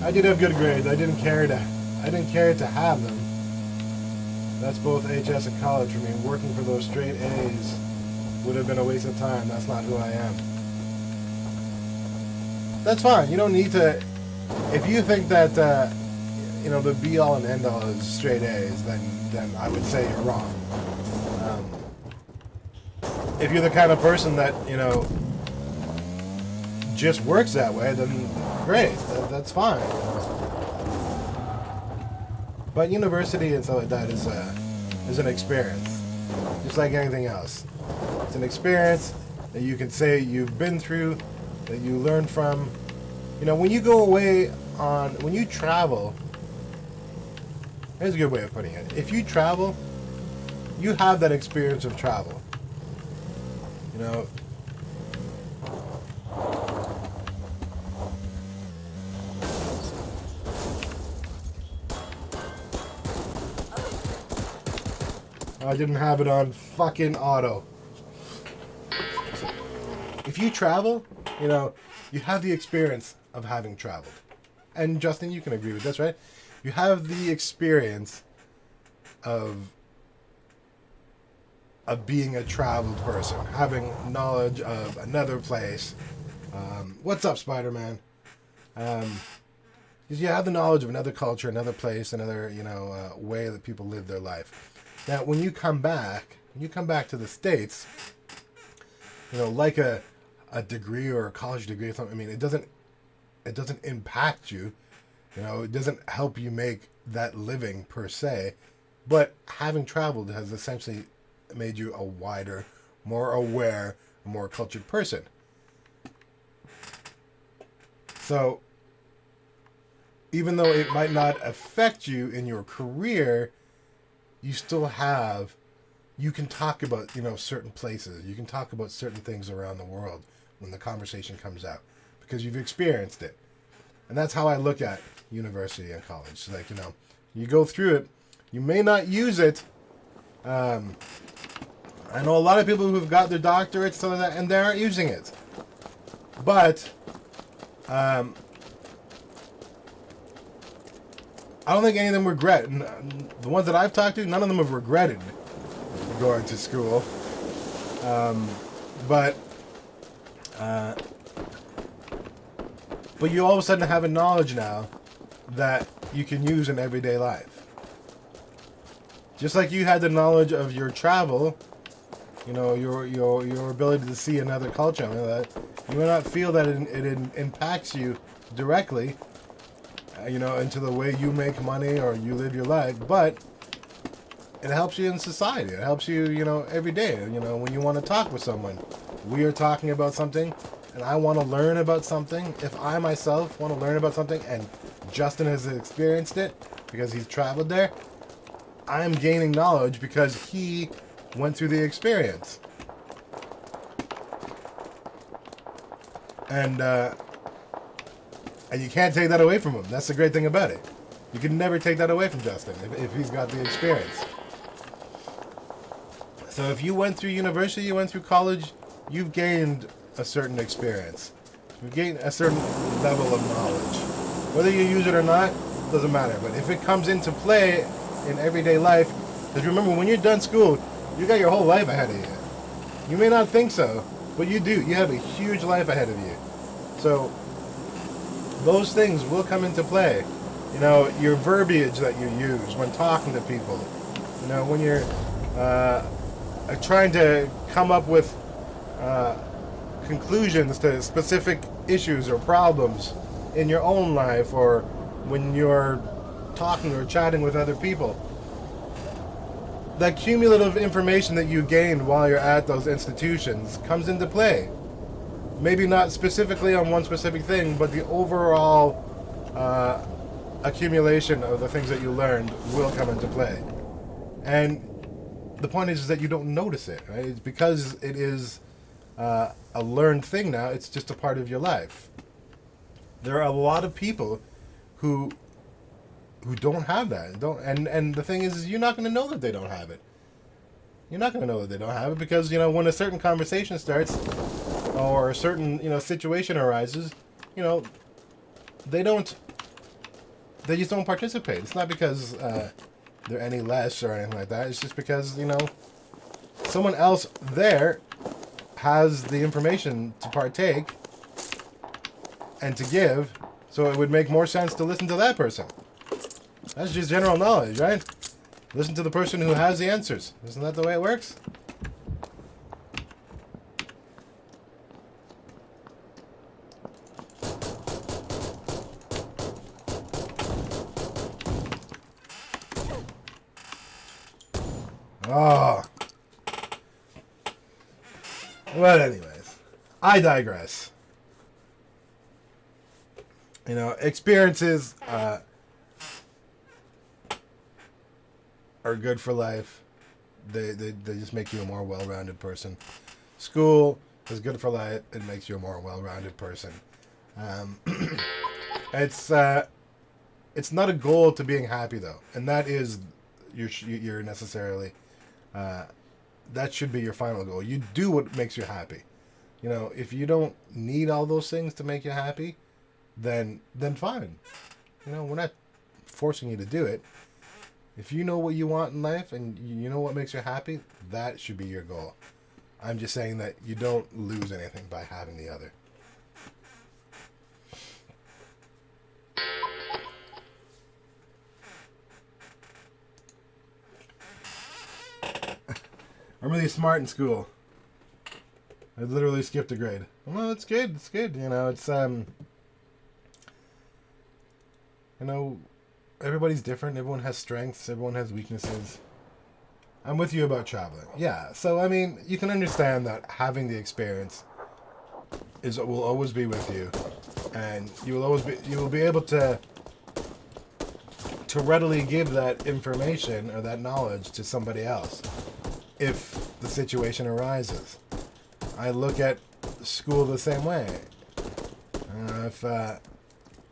I did have good grades. I didn't care to have them. That's both HS and college for me. Working for those straight A's would have been a waste of time. That's not who I am. That's fine. You don't need to. If you think that the be-all and end-all is straight A's, then I would say you're wrong. If you're the kind of person that just works that way, then great. That's fine. But university and stuff like that is an experience, just like anything else. It's an experience that you can say you've been through, that you learned from. When you go away when you travel, here's a good way of putting it. If you travel, you have that experience of travel. I didn't have it on fucking auto. If you travel, you have the experience of having traveled. And Justin, you can agree with this, right? You have the experience of being a traveled person, having knowledge of another place. What's up, Spider-Man? Because you have the knowledge of another culture, another place, another way that people live their life. Now, when you come back to the States, like a degree or a college degree or something. I mean, it doesn't impact you. It doesn't help you make that living per se. But having traveled has essentially made you a wider, more aware, more cultured person. So, even though it might not affect you in your career, you can talk about, certain places. You can talk about certain things around the world when the conversation comes out because you've experienced it. And that's how I look at university and college. So like, you know, you go through it, you may not use it. I know a lot of people who've got their doctorates, some of that, and they aren't using it. But I don't think any of them regret. The ones that I've talked to, none of them have regretted going to school. But you all of a sudden have a knowledge now that you can use in everyday life. Just like you had the knowledge of your travel, you know, your ability to see another culture, you know, that you may not feel that it impacts you directly, you know, into the way you make money or you live your life, but it helps you in society. It helps you, you know, every day. You know, when you want to talk with someone, we are talking about something, and I want to learn about something. If I myself want to learn about something, and Justin has experienced it because he's traveled there, I am gaining knowledge because he went through the experience. And you can't take that away from him. That's the great thing about it. You can never take that away from Justin if he's got the experience. So if you went through university, you went through college, you've gained a certain experience. You've gained a certain level of knowledge. Whether you use it or not, doesn't matter. But if it comes into play in everyday life, because remember, when you're done school, you got your whole life ahead of you. You may not think so, but you do. You have a huge life ahead of you. So those things will come into play. You know, your verbiage that you use when talking to people. You know, when you're trying to come up with conclusions to specific issues or problems in your own life, or when you're talking or chatting with other people. That cumulative information that you gained while you're at those institutions comes into play. Maybe not specifically on one specific thing, but the overall accumulation of the things that you learned will come into play. And the point is that you don't notice it, right? It's because it is a learned thing now. It's just a part of your life. There are a lot of people who don't have that. And the thing is you're not going to know that they don't have it. You're not going to know that they don't have it because, you know, when a certain conversation starts or a certain, you know, situation arises, you know, they just don't participate. It's not because they're any less or anything like that. It's just because, you know, someone else there has the information to partake and to give, so it would make more sense to listen to that person. That's just general knowledge, right? Listen to the person who has the answers. Isn't that the way it works? Oh. Well, anyways, I digress. You know, experiences are good for life. They just make you a more well-rounded person. School is good for life. It makes you a more well-rounded person. It's not a goal to being happy though, and that is you're necessarily that should be your final goal. You do what makes you happy. You know, if you don't need all those things to make you happy, then fine. You know, we're not forcing you to do it. If you know what you want in life and you know what makes you happy, that should be your goal. I'm just saying that you don't lose anything by having the other. I'm really smart in school. I literally skipped a grade. Well, it's good. It's good. You know, it's you know, everybody's different. Everyone has strengths. Everyone has weaknesses. I'm with you about traveling. Yeah. So I mean, you can understand that having the experience will always be with you, and you will be able to readily give that information or that knowledge to somebody else if the situation arises. I look at school the same way. If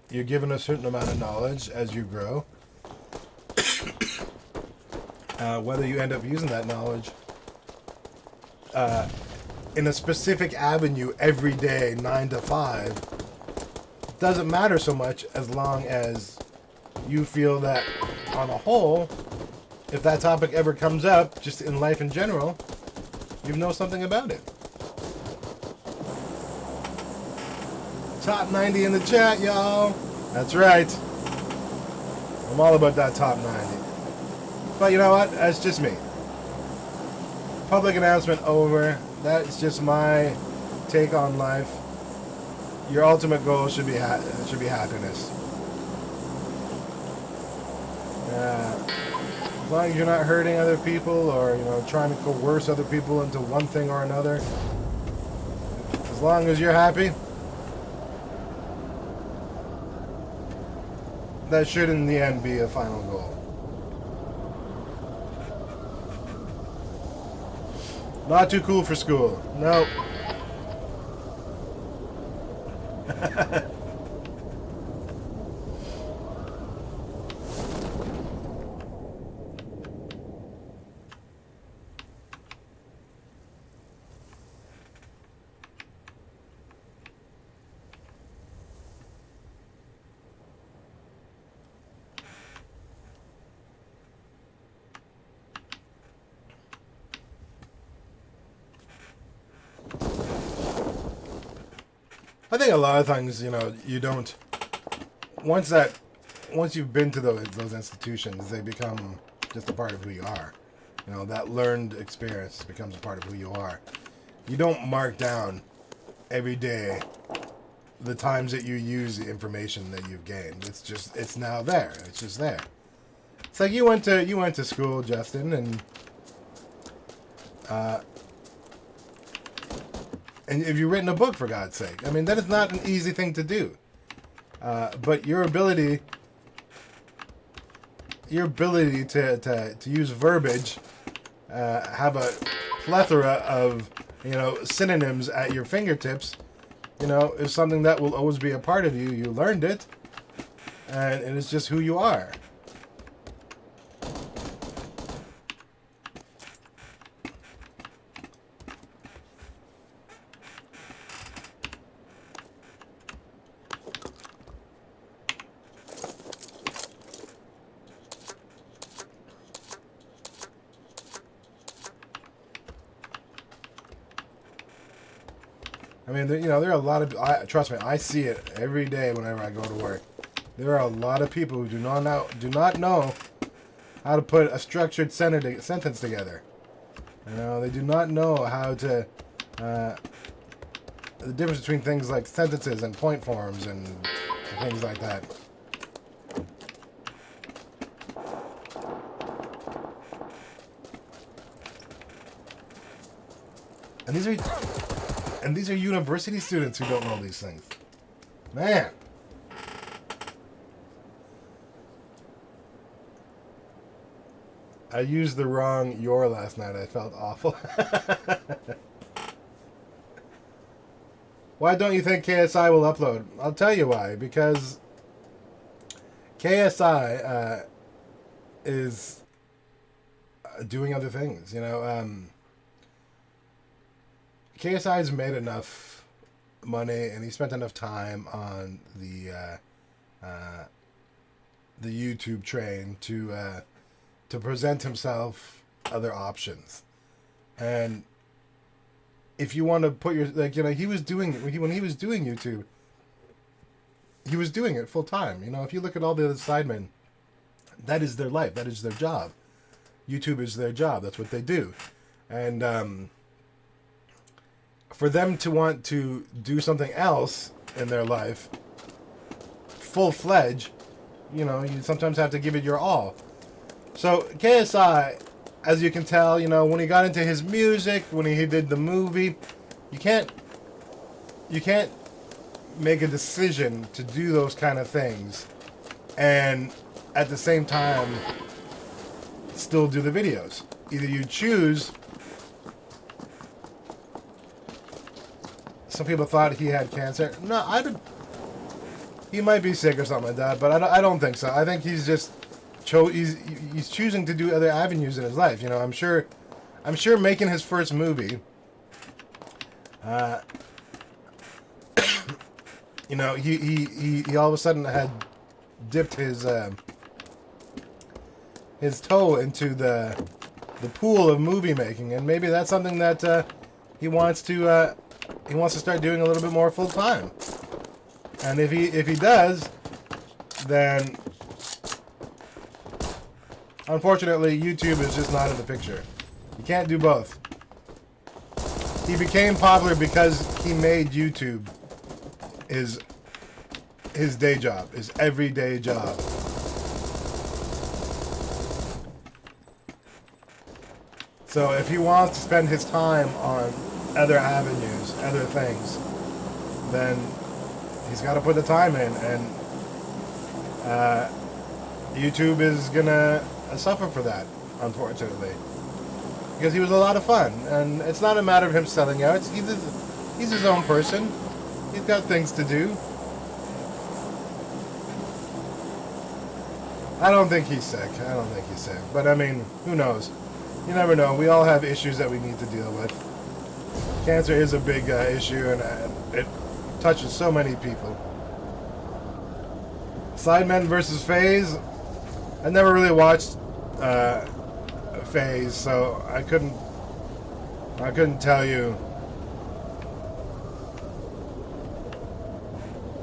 you're given a certain amount of knowledge as you grow, whether you end up using that knowledge in a specific avenue every day, 9 to 5, doesn't matter so much as long as you feel that on a whole, if that topic ever comes up, just in life in general, you know something about it. Top 90 in the chat, y'all. That's right. I'm all about that top 90. But you know what? That's just me. Public announcement over. That's just my take on life. Your ultimate goal should be happiness. As long as you're not hurting other people or, you know, trying to coerce other people into one thing or another. As long as you're happy, that should in the end be a final goal. Not too cool for school. Nope. I think a lot of times, you know, you don't. Once you've been to those institutions, they become just a part of who you are. You know, that learned experience becomes a part of who you are. You don't mark down every day the times that you use the information that you've gained. It's now there. It's just there. It's like you went to school, Justin, and if you've written a book, for God's sake. I mean, that is not an easy thing to do. But your ability to use verbiage, have a plethora of, you know, synonyms at your fingertips, you know, is something that will always be a part of you. You learned it, and it is just who you are. I mean, you know, there are a lot of. Trust me, I see it every day whenever I go to work. There are a lot of people who do not know how to put a structured sentence together. You know, they do not know how to. The difference between things like sentences and point forms and things like that. And these are university students who don't know these things. Man. I used the wrong your last night. I felt awful. Why don't you think KSI will upload? I'll tell you why. Because KSI is doing other things. You know, KSI's made enough money and he spent enough time on the YouTube train to present himself other options. And if you want to put your, like, you know, he was doing when he was doing YouTube, he was doing it full time. You know, if you look at all the other sidemen, that is their life, that is their job. YouTube is their job. That's what they do. And for them to want to do something else in their life, full-fledged, you know, you sometimes have to give it your all. So KSI, as you can tell, you know, when he got into his music, when he did the movie, you can't make a decision to do those kind of things and at the same time still do the videos. Either you choose some people thought he had cancer. No, he might be sick or something like that, but I don't think so. I think he's just he's choosing to do other avenues in his life. You know, I'm sure making his first movie, you know, he all of a sudden had dipped his toe into the pool of movie making, and maybe that's something that he wants to start doing a little bit more full time. And if he does, then unfortunately YouTube is just not in the picture. You can't do both. He became popular because he made YouTube his day job, his everyday job. So if he wants to spend his time on other avenues, other things, then he's got to put the time in, and YouTube is gonna suffer for that, unfortunately, because he was a lot of fun, and it's not a matter of him selling out. He's his own person. He's got things to do. I don't think he's sick. But I mean, who knows? You never know. We all have issues that we need to deal with. Cancer is a big issue, and it touches so many people. Sidemen versus FaZe. I never really watched FaZe, so I couldn't tell you.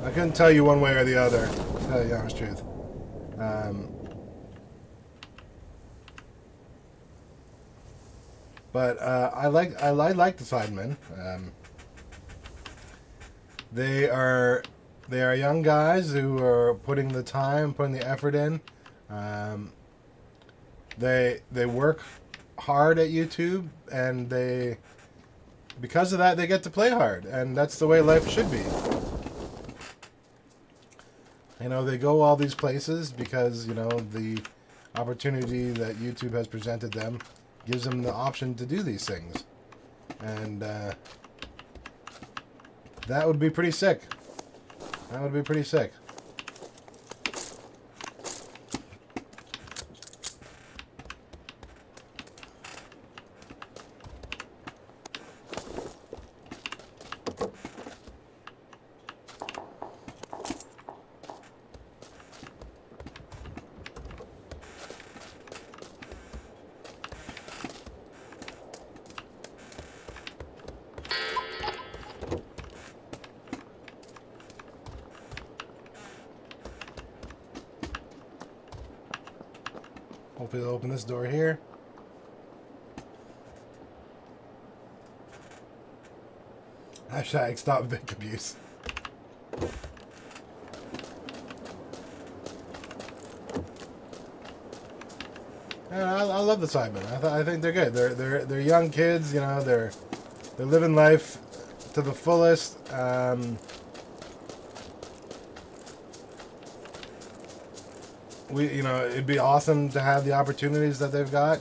I couldn't tell you one way or the other. To tell you the honest truth. But I like the Sidemen. They are young guys who are putting the time, putting the effort in. They work hard at YouTube, and because of that, they get to play hard, and that's the way life should be. You know, they go all these places because, you know, the opportunity that YouTube has presented them gives them the option to do these things. And that would be pretty sick. That would be pretty sick. Hopefully they'll open this door here. Hashtag stop Vic abuse. Yeah, I love the Sidemen. I think they're good. They're young kids. You know, they're living life to the fullest. You know, it'd be awesome to have the opportunities that they've got.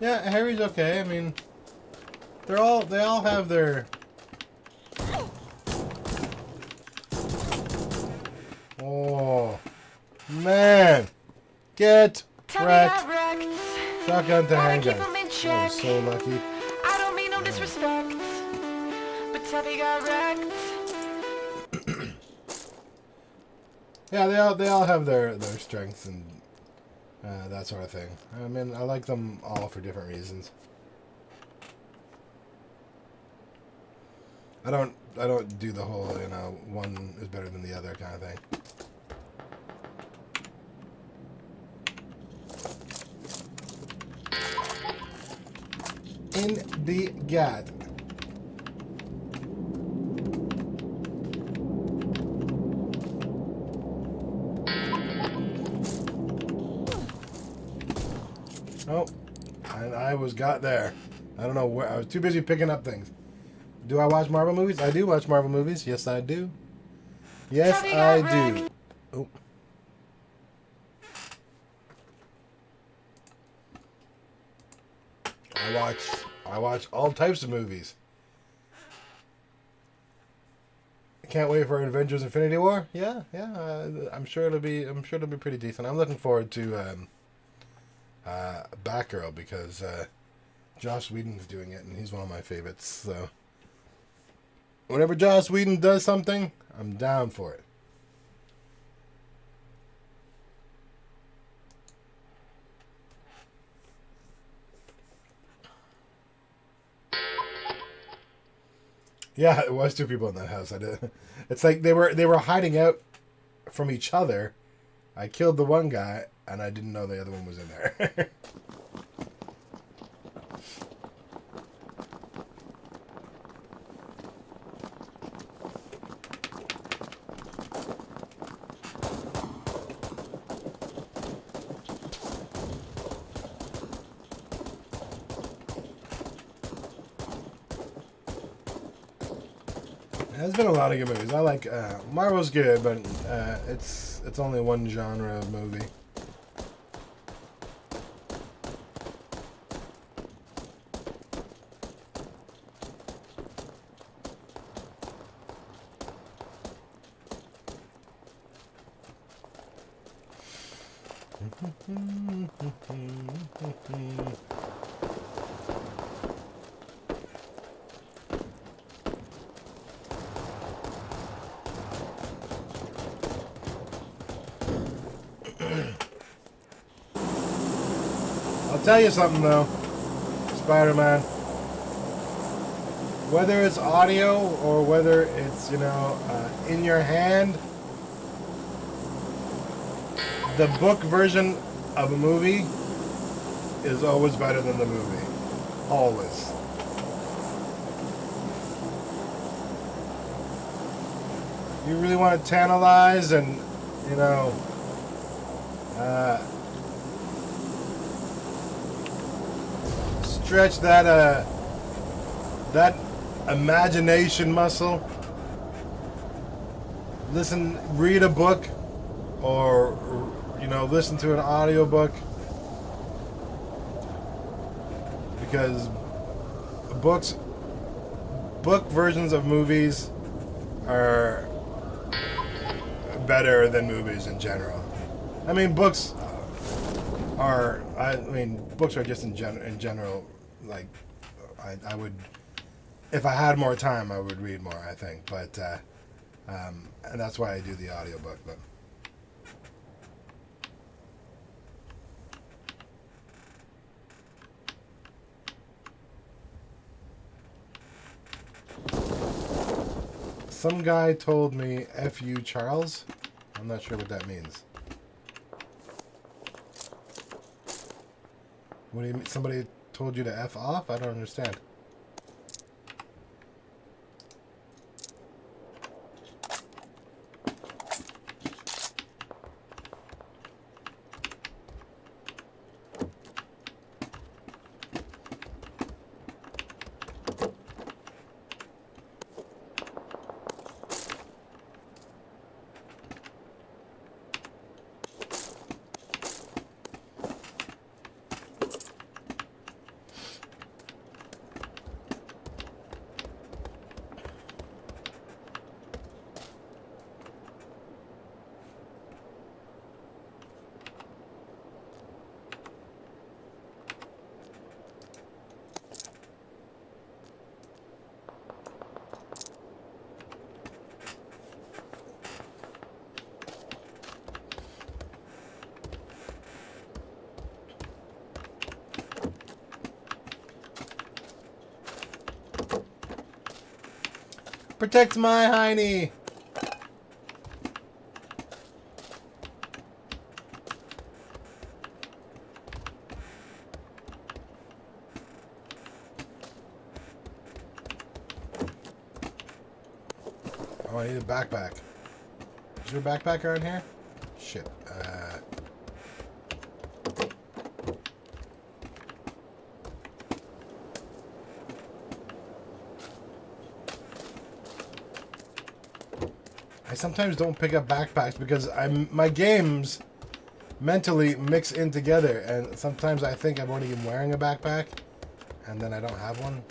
Yeah, Harry's okay. I mean, they all have their. Oh, man, get wrecked. Shotgun to handgun. That was so lucky. I don't mean no disrespect, but Tubby got wrecked. Yeah, they all have their strengths and that sort of thing. I mean, I like them all for different reasons. I don't do the whole, you know, one is better than the other kind of thing. in the gut. Oh, and I got there. I don't know where. I was too busy picking up things. Do I watch Marvel movies? I do watch Marvel movies. Yes, I do. Yes, I do. Oh. I watch all types of movies. Can't wait for Avengers: Infinity War. Yeah. I'm sure it'll be pretty decent. I'm looking forward to Batgirl because Joss Whedon's doing it, and he's one of my favorites. So whenever Joss Whedon does something, I'm down for it. Yeah, it was two people in that house. I did. It's like they were hiding out from each other. I killed the one guy, and I didn't know the other one was in there. There's been a lot of good movies. I like Marvel's good, but it's only one genre of movie. I'll tell you something though, Spider-Man. Whether it's audio or whether it's, in your hand, the book version of a movie is always better than the movie. Always. You really want to tantalize and, stretch that imagination muscle. Read a book, or listen to an audiobook, because book versions of movies are better than movies in general. I mean, books are just in general, like, I would, if I had more time, I would read more, I think, but and that's why I do the audiobook. But some guy told me F you, Charles. I'm not sure what that means. What do you mean? Somebody told you to F off? I don't understand. Protect my hiney. I need a backpack. Is there a backpack around here? Shit. I sometimes don't pick up backpacks because my games mentally mix in together, and sometimes I think I'm only even wearing a backpack, and then I don't have one.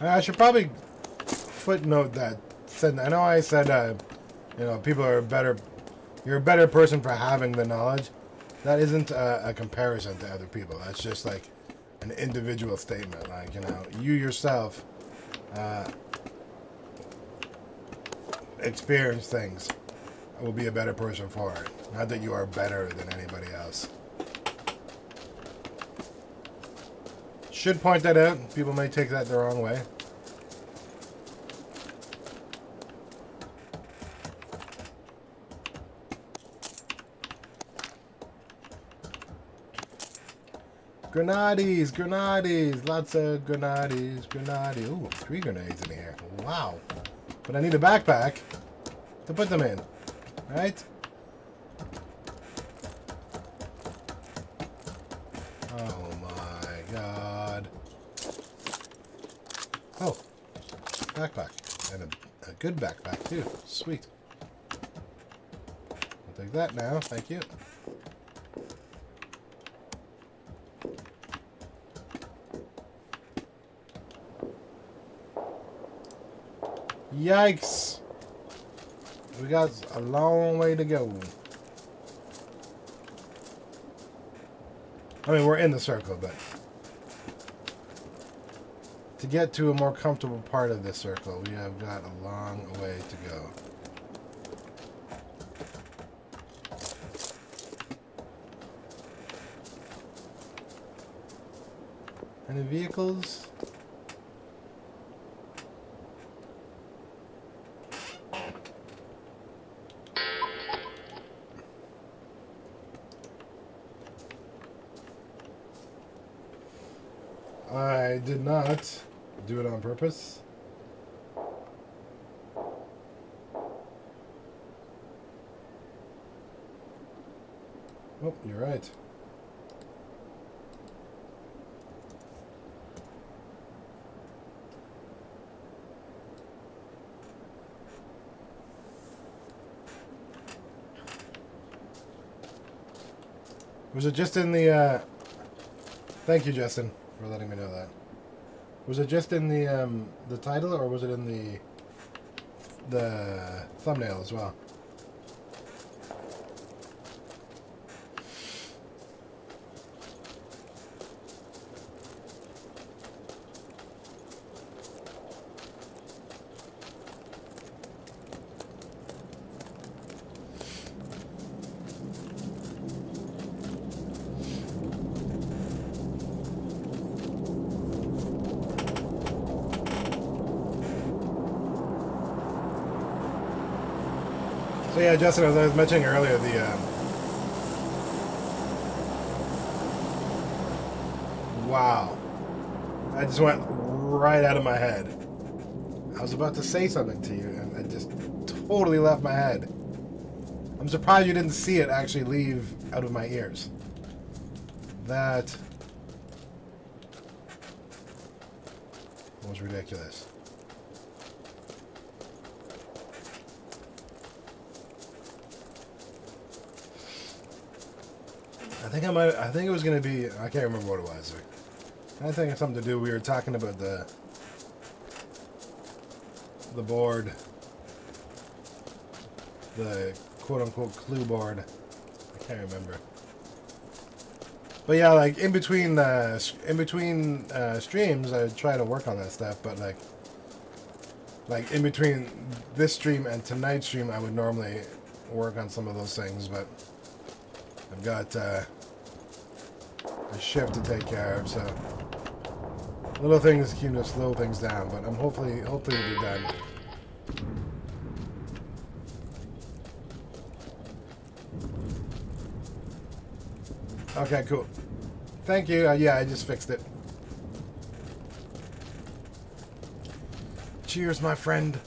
I should probably footnote that. I know I said, you know, people are better. You're a better person for having the knowledge. That isn't a comparison to other people. That's just like an individual statement. Like, you know, you yourself experience things. Will be a better person for it. Not that you are better than anybody else. Should point that out. People may take that the wrong way. Grenades, grenades, lots of grenades, grenades. Ooh, 3 grenades in here. Wow. But I need a backpack to put them in, right? Oh my god. Oh, backpack. And a good backpack too. Sweet. I'll take that now, thank you. Yikes! We got a long way to go. I mean, we're in the circle, but to get to a more comfortable part of this circle, we have got a long way to go. Any vehicles? I did not do it on purpose. Oh, you're right. Was it just in the, Thank you, Justin, for letting me know that. Was it just in the title, or was it in the thumbnail as well? So yeah, Justin, as I was mentioning earlier, wow, I just went right out of my head. I was about to say something to you, and it just totally left my head. I'm surprised you didn't see it actually leave out of my ears. That was ridiculous. I think it was gonna be. I can't remember what it was. I think it's something to do. We were talking about the board, the quote-unquote clue board. I can't remember. But yeah, like in between streams, I would try to work on that stuff. But like in between this stream and tonight's stream, I would normally work on some of those things. But I've got a shift to take care of, so little things keep to slow things down. But I'm hopefully it'll be done. Okay, cool. Thank you. Yeah, I just fixed it. Cheers, my friend.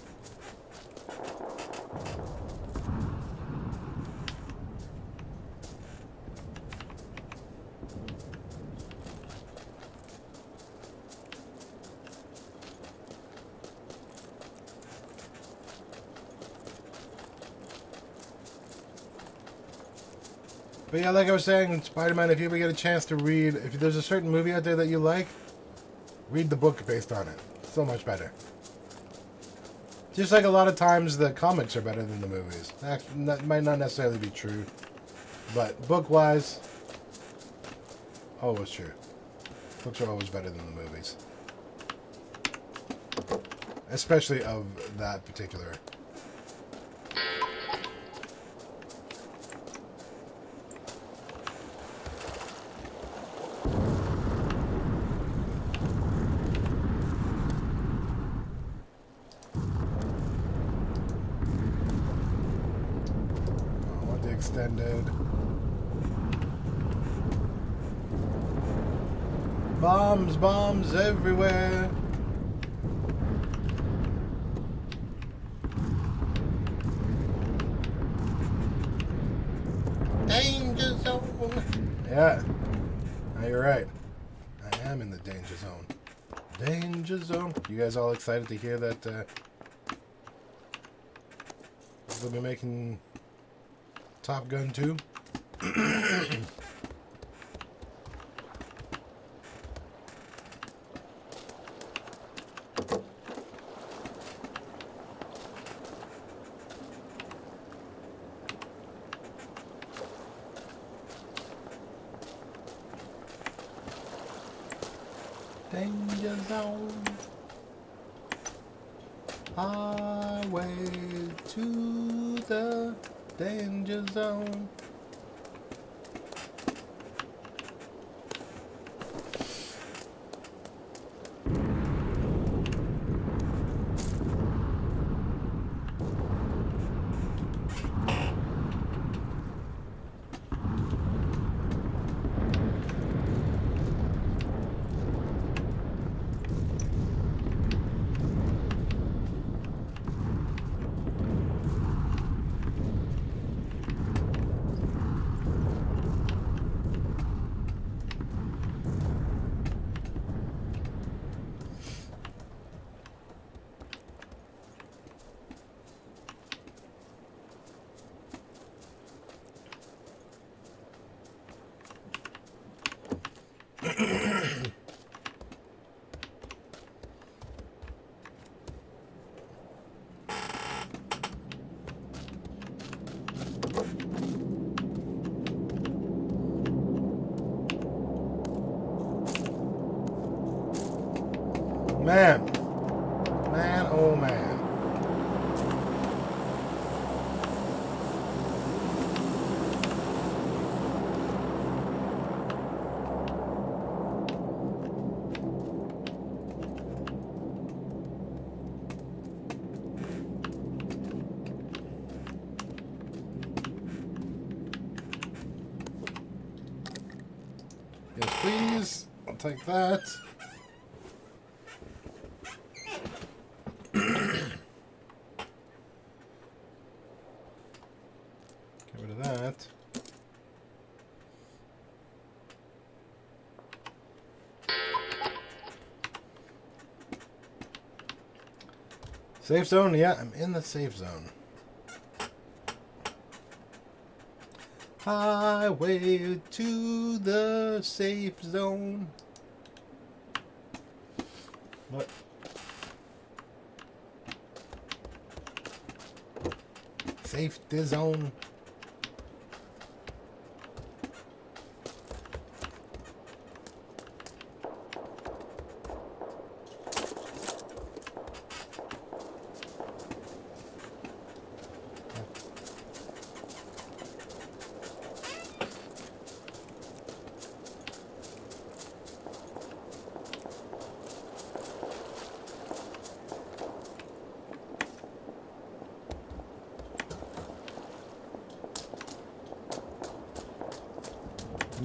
But yeah, like I was saying, Spider-Man, if you ever get a chance to read, if there's a certain movie out there that you like, read the book based on it. So much better. Just like a lot of times the comics are better than the movies. Actually, that might not necessarily be true. But book-wise, always true. Books are always better than the movies. Especially of that particular. Extended. Bombs everywhere. Danger zone. Yeah, you're right. I am in the danger zone. Danger zone. You guys all excited to hear that? We'll be making Top Gun 2. Danger zone. Highway to the danger zone. Man, oh man. Yes, please. I'll take that. Get rid of that. Safe zone? Yeah, I'm in the safe zone. Highway to the safe zone. What? Safety zone.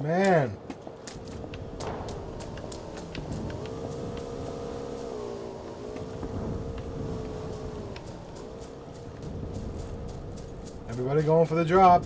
Man. Everybody going for the drop.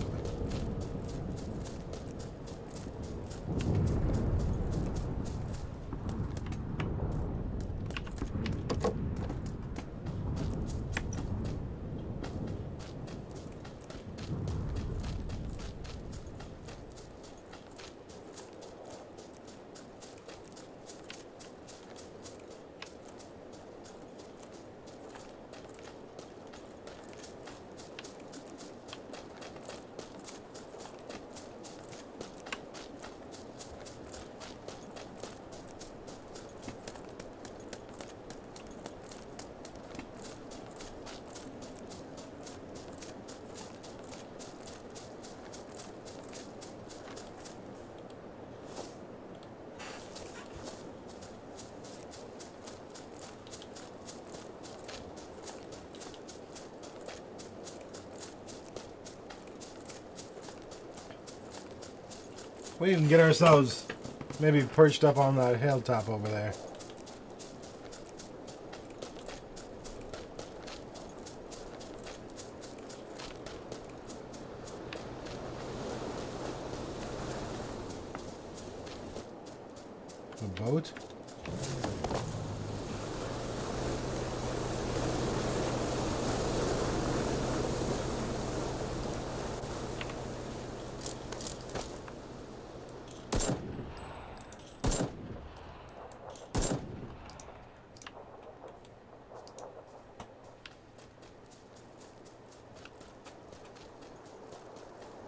We can get ourselves maybe perched up on that hilltop over there. A boat?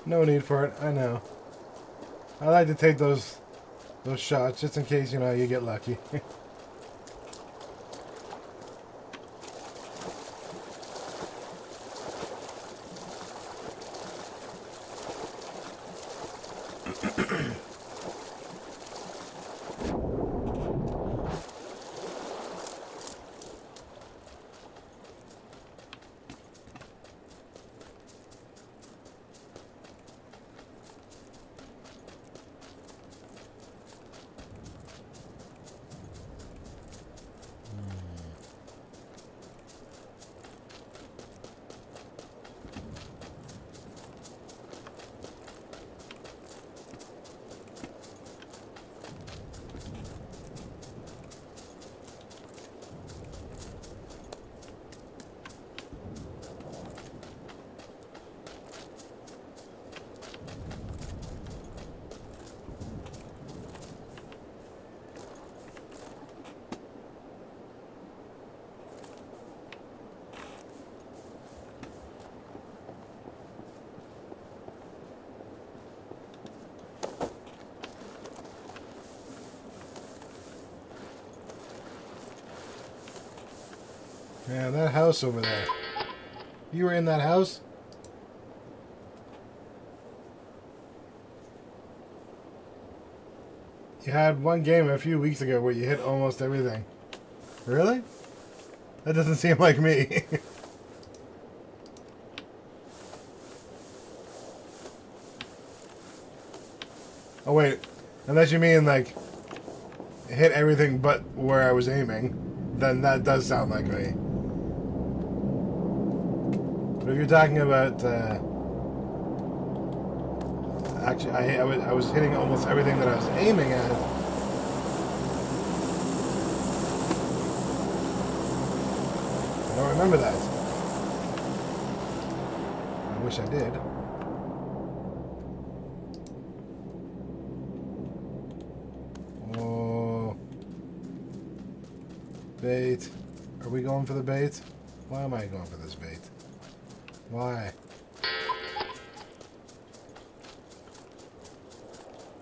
No need for it, I know. I like to take those shots just in case, you know, you get lucky. Yeah, that house over there. You were in that house? You had one game a few weeks ago where you hit almost everything. Really? That doesn't seem like me. Oh wait, unless you mean like hit everything but where I was aiming, then that does sound like me. But if you're talking about, actually, I was hitting almost everything that I was aiming at. remember that. I wish I did. Oh. Bait. Are we going for the bait? Why am I going for this bait? Why?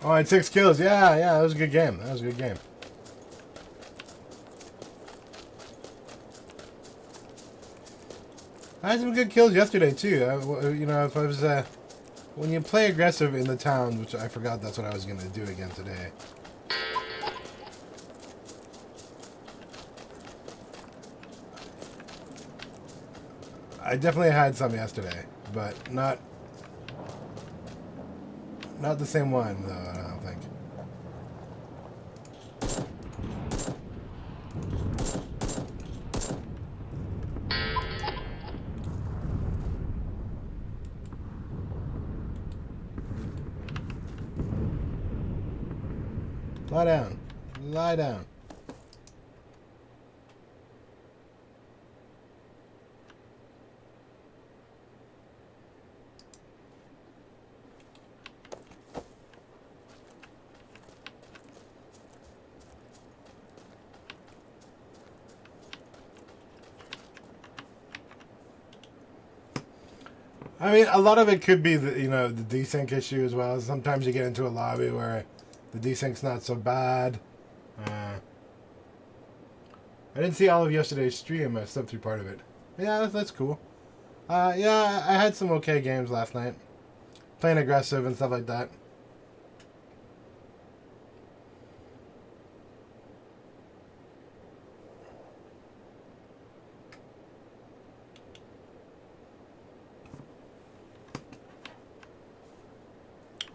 Oh, I had 6 kills. Yeah, that was a good game. That was a good game. I had some good kills yesterday, too. You know, if I was... when you play aggressive in the town, which I forgot that's what I was going to do again today. I definitely had some yesterday, but not the same one, though, I don't think. Lie down. Lie down. I mean, a lot of it could be the desync issue as well. Sometimes you get into a lobby where the desync's not so bad. I didn't see all of yesterday's stream. I slept through part of it. Yeah, that's cool. Yeah, I had some okay games last night. Playing aggressive and stuff like that.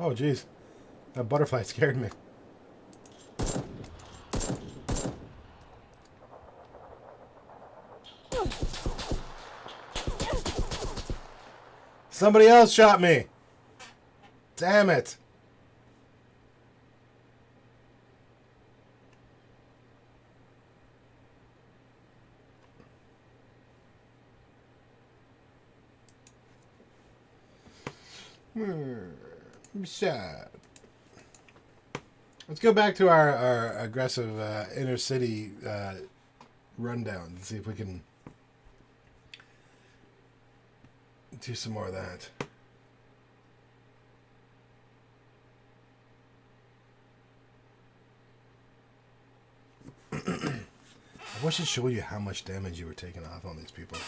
Oh, jeez. That butterfly scared me. Somebody else shot me. Damn it. Sad. Let's go back to our aggressive inner city rundown and see if we can do some more of that. I wish it showed you how much damage you were taking off on these people.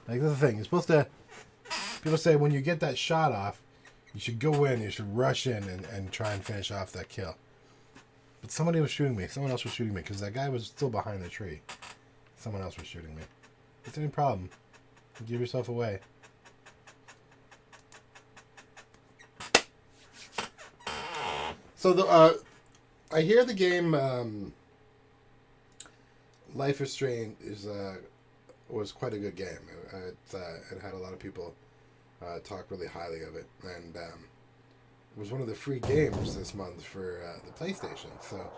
Like, that's the thing. You're supposed to... People say when you get that shot off, you should go in, you should rush in and try and finish off that kill. But somebody was shooting me. Someone else was shooting me because that guy was still behind the tree. Someone else was shooting me. If it's any problem, give yourself away. So I hear the game Life is Strange was quite a good game. It had a lot of people talk really highly of it, and it was one of the free games this month for the PlayStation. So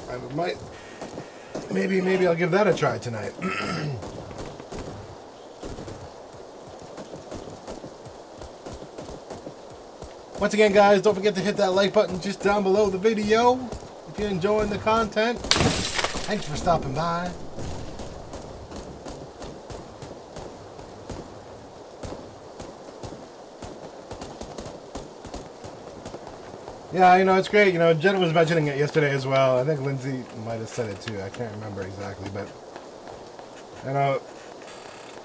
I might maybe I'll give that a try tonight. Once again, guys, don't forget to hit that like button just down below the video if you're enjoying the content. Thanks for stopping by. Yeah, it's great. Jen was mentioning it yesterday as well. I think Lindsay might have said it too. I can't remember exactly, but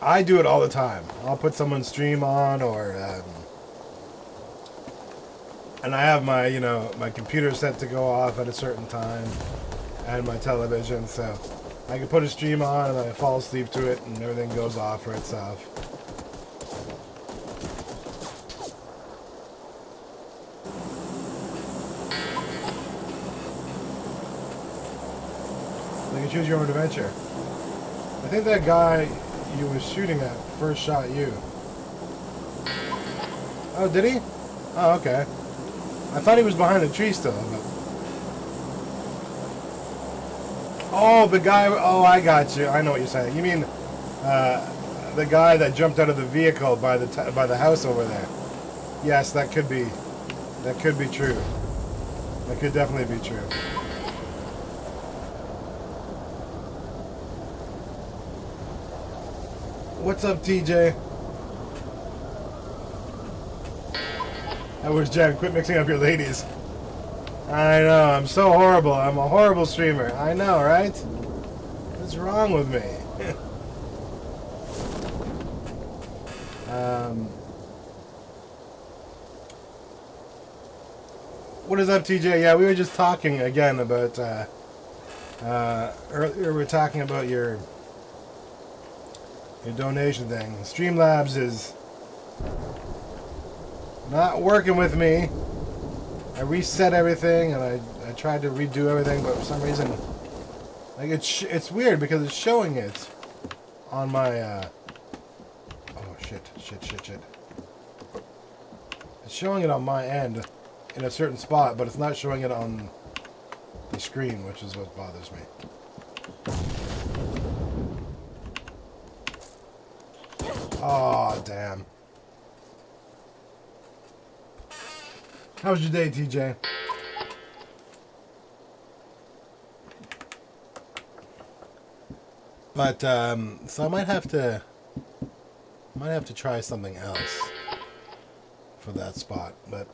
I do it all the time. I'll put someone's stream on, or and I have my my computer set to go off at a certain time, and my television, so I can put a stream on and then I fall asleep to it, and everything goes off for itself. You can choose your own adventure. I think that guy you was shooting at first shot you. Oh, did he? Oh, okay. I thought he was behind a tree still. But... Oh, the guy. Oh, I got you. I know what you're saying. You mean the guy that jumped out of the vehicle by the house over there? Yes, that could be. That could be true. That could definitely be true. What's up, TJ? That was Jen. Quit mixing up your ladies. I know. I'm so horrible. I'm a horrible streamer. I know, right? What's wrong with me? What is up, TJ? Yeah, we were just talking again about earlier. We were talking about your donation thing. Streamlabs is not working with me. I reset everything and I tried to redo everything, but for some reason, like it's weird because it's showing it on my oh shit. It's showing it on my end in a certain spot, but it's not showing it on the screen, which is what bothers me. Oh, damn. How was your day, TJ? But so I might have to try something else for that spot, but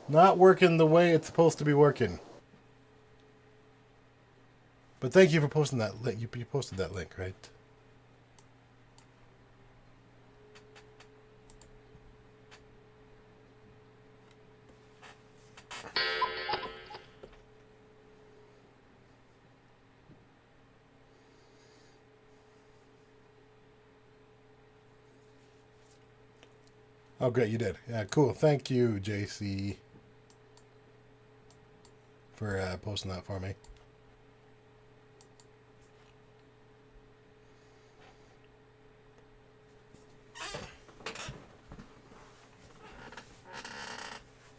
not working the way it's supposed to be working. But thank you for posting that link. You posted that link, right? Oh, great, you did. Yeah, cool. Thank you, JC, for posting that for me.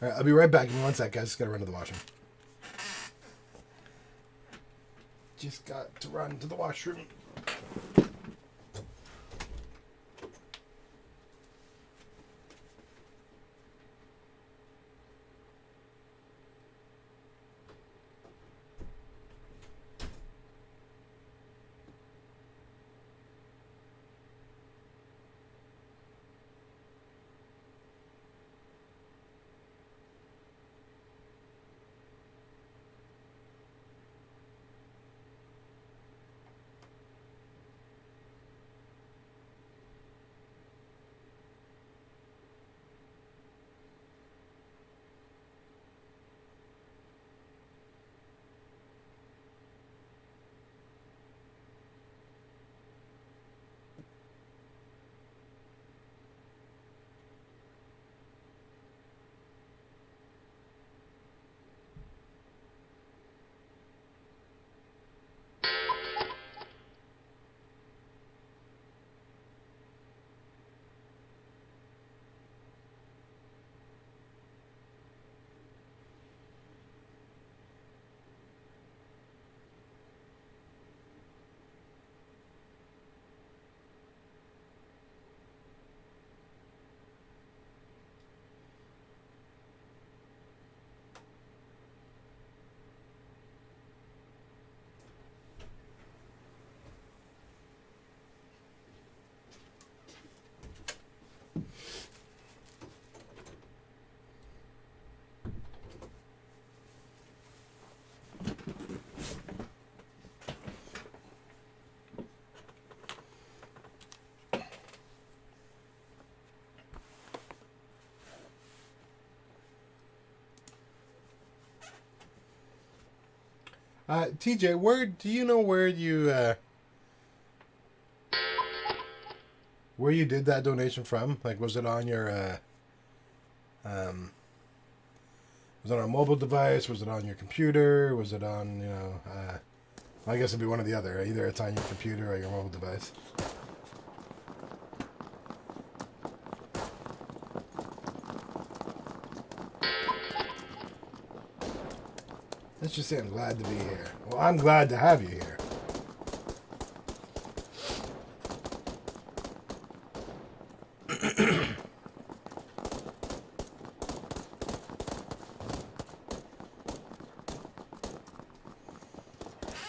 All right, I'll be right back. Give me one sec, guys. Just gotta run to the washroom. Just got to run to the washroom. TJ, do you know where you did that donation from? Like, was it on your was it on a mobile device? Was it on your computer? Was it on I guess it'd be one or the other. Either it's on your computer or your mobile device. Let's just say I'm glad to be here. Well, I'm glad to have you here.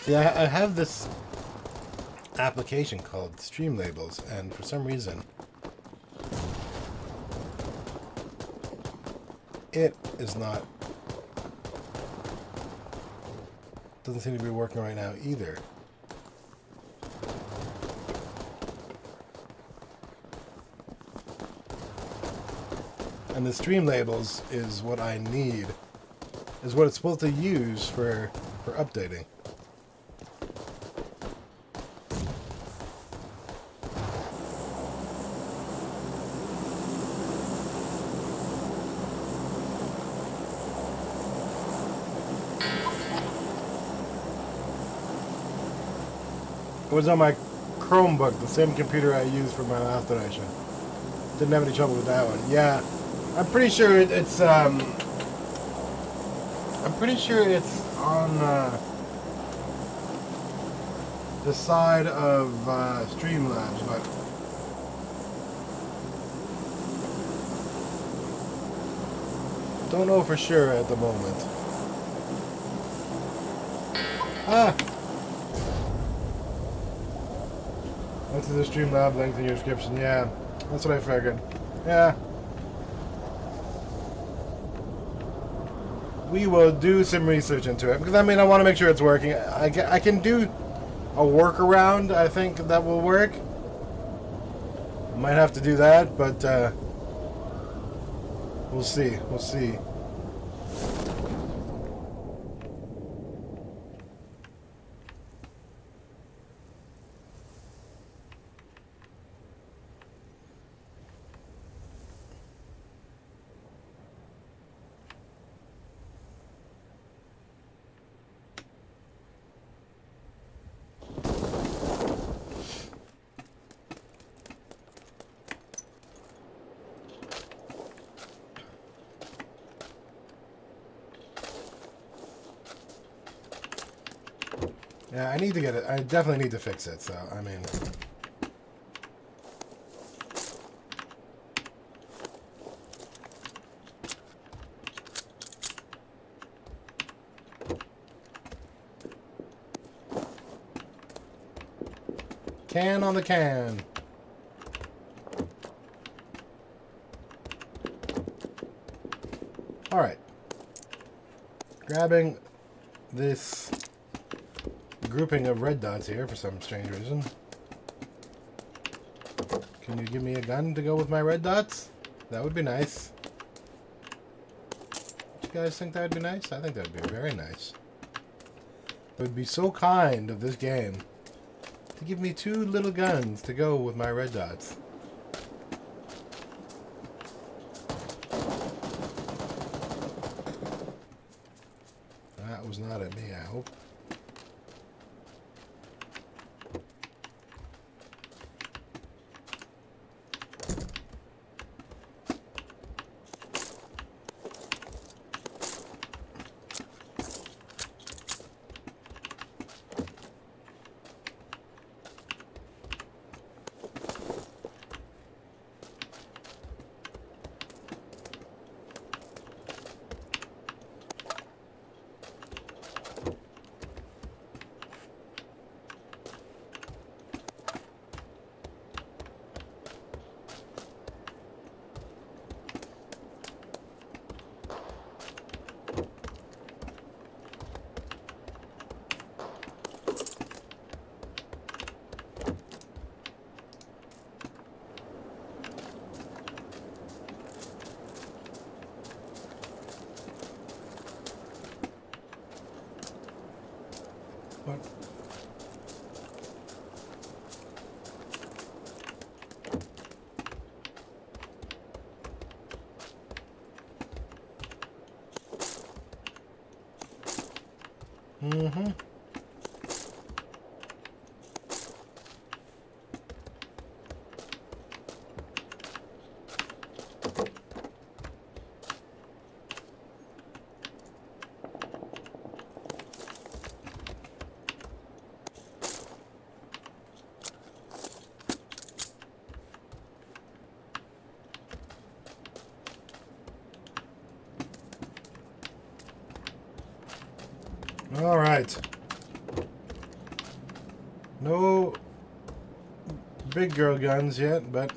See, I have this application called Stream Labels, and for some reason, it is not... doesn't seem to be working right now either. And the Stream Labels is what I need, is what it's supposed to use for updating. It was on my Chromebook, the same computer I used for my last donation. Didn't have any trouble with that one. Yeah, I'm pretty sure it's on the side of Streamlabs, but don't know for sure at the moment. Ah. Link to the Streamlab, link in your description. Yeah, that's what I figured. Yeah. We will do some research into it. Because, I mean, I want to make sure it's working. I can do a workaround, I think, that will work. I might have to do that, but we'll see. We'll see. Yeah, I need to get it. I definitely need to fix it, so, I mean... Can on the can. Alright. Grabbing this grouping of red dots here for some strange reason. Can you give me a gun to go with my red dots? That would be nice. You guys think that would be nice? I think that would be very nice. It would be so kind of this game to give me 2 little guns to go with my red dots. That was not at me, I hope. What? Mm-hmm. All right. No big girl guns yet, but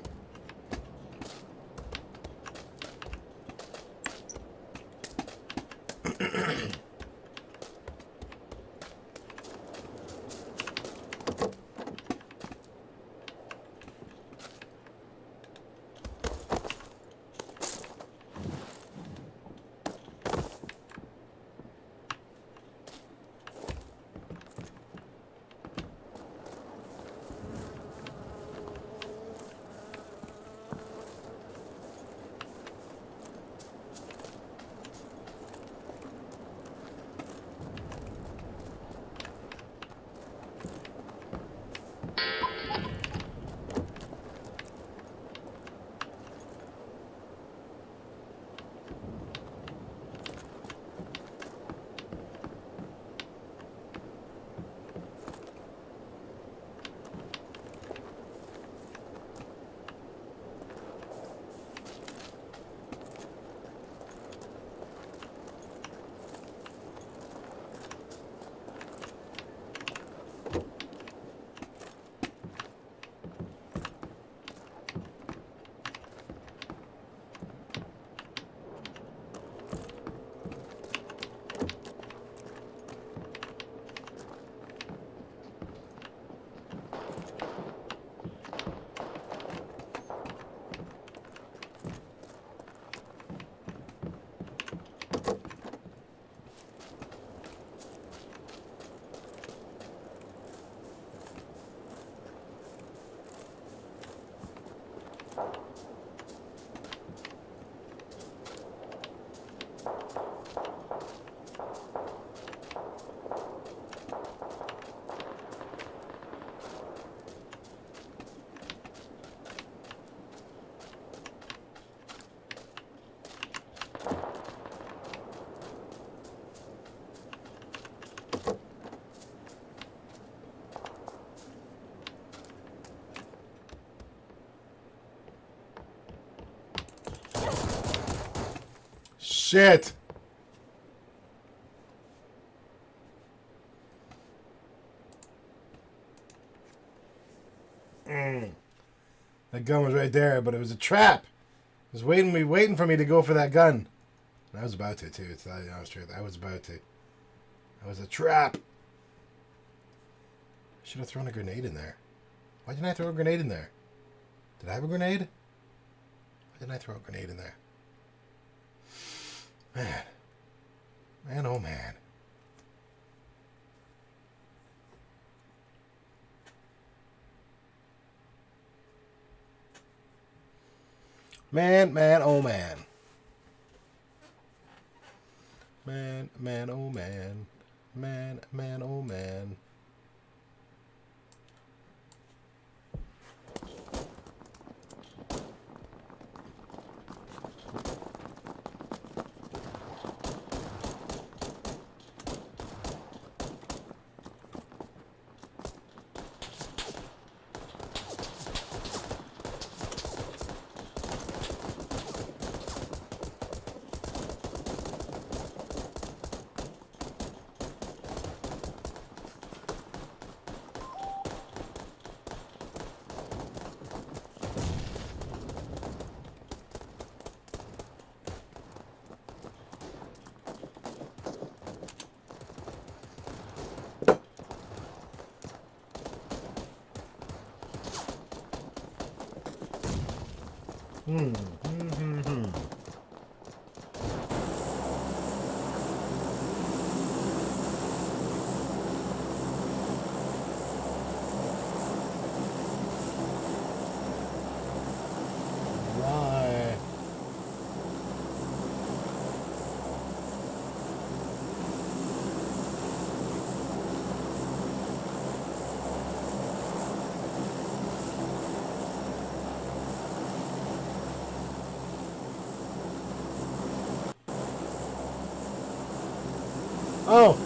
shit. That gun was right there, but it was a trap. It was waiting for me to go for that gun. And I was about to too. To tell you the honest truth, I was about to. That was a trap. I should have thrown a grenade in there. Why didn't I throw a grenade in there? Did I have a grenade? Why didn't I throw a grenade in there? Man. Man, oh man. Man, oh man. Man, oh man. Man, oh man. Why? Oh,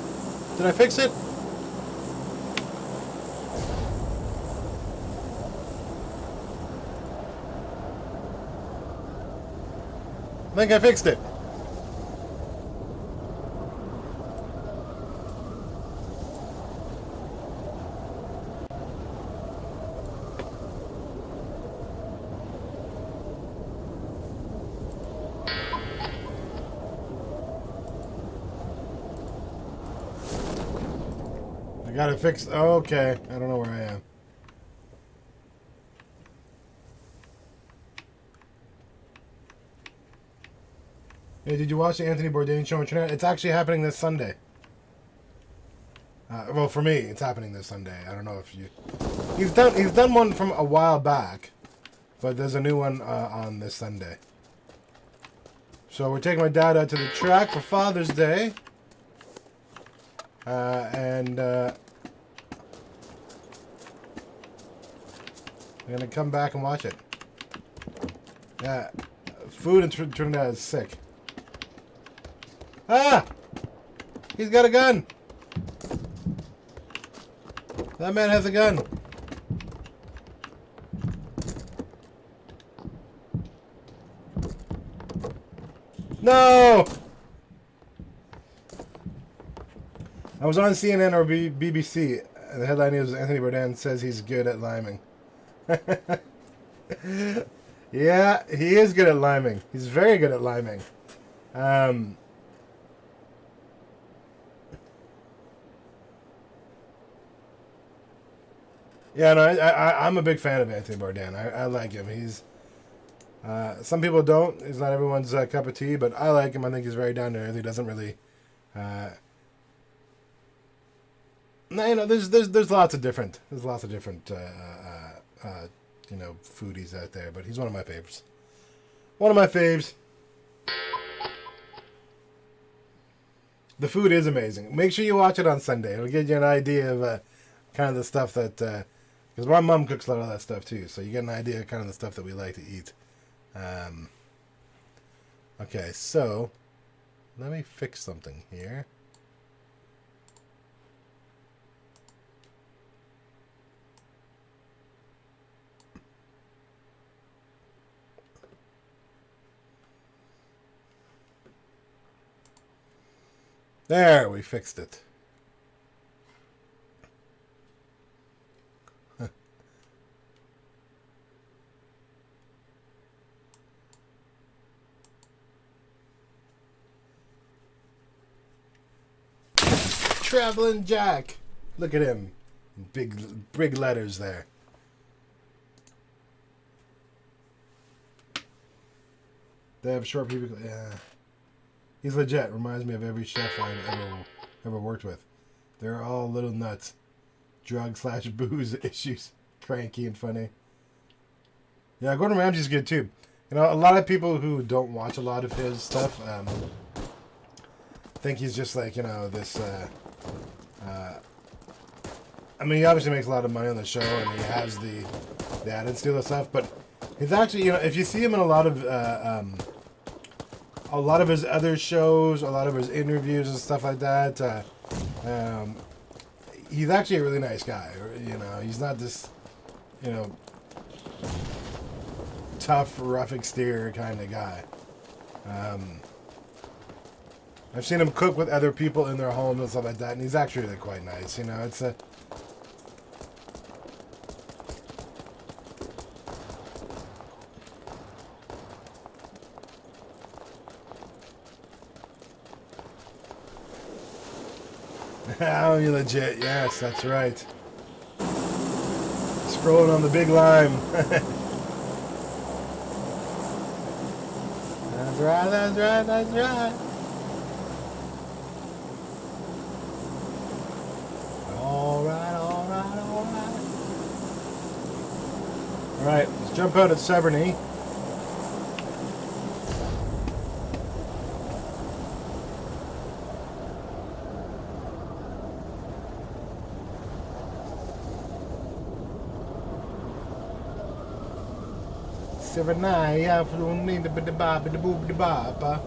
did I fix it? I think I fixed it. I gotta fix... Okay. I don't know where I am. Hey, did you watch the Anthony Bourdain show on Trinidad? It's actually happening this Sunday. Well, for me, it's happening this Sunday. I don't know if you... He's done one from a while back, but there's a new one on this Sunday. So we're taking my dad out to the track for Father's Day. We're going to come back and watch it. Yeah, food in Trinidad is sick. Ah! He's got a gun! That man has a gun. No! I was on CNN or BBC, and the headline is Anthony Bourdain says he's good at liming. Yeah, he is good at liming. He's very good at liming. Yeah, no, I'm a big fan of Anthony Bourdain. I like him. He's some people don't. He's not everyone's cup of tea, but I like him. I think he's very down to earth. He doesn't really. No, you know, there's lots of different you know, foodies out there, but he's one of my favorites. One of my faves. The food is amazing. Make sure you watch it on Sunday. It'll give you an idea of kind of the stuff that, because my mom cooks a lot of that stuff too, so you get an idea of kind of the stuff that we like to eat. Okay, so let me fix something here. There, we fixed it. Traveling Jack. Look at him. Big letters there. They have short people. Yeah. He's legit. Reminds me of every chef I've ever worked with. They're all little nuts. Drug/booze issues. Cranky and funny. Yeah, Gordon Ramsay's good too. You know, a lot of people who don't watch a lot of his stuff think he's just like, you know, this... I mean, he obviously makes a lot of money on the show, and he has the ad and steal the stuff, but he's actually, you know, if you see him in a lot of his other shows, a lot of his interviews and stuff like that, he's actually a really nice guy. You know, he's not this, you know, tough, rough exterior kind of guy. I've seen him cook with other people in their homes and stuff like that, and he's actually really quite nice. You know, it's a... Oh, you're legit. Yes, that's right. Scrolling on the big lime. That's right, that's right, that's right. Alright, alright, alright. Alright, let's jump out at Severney. Severney, from the baba.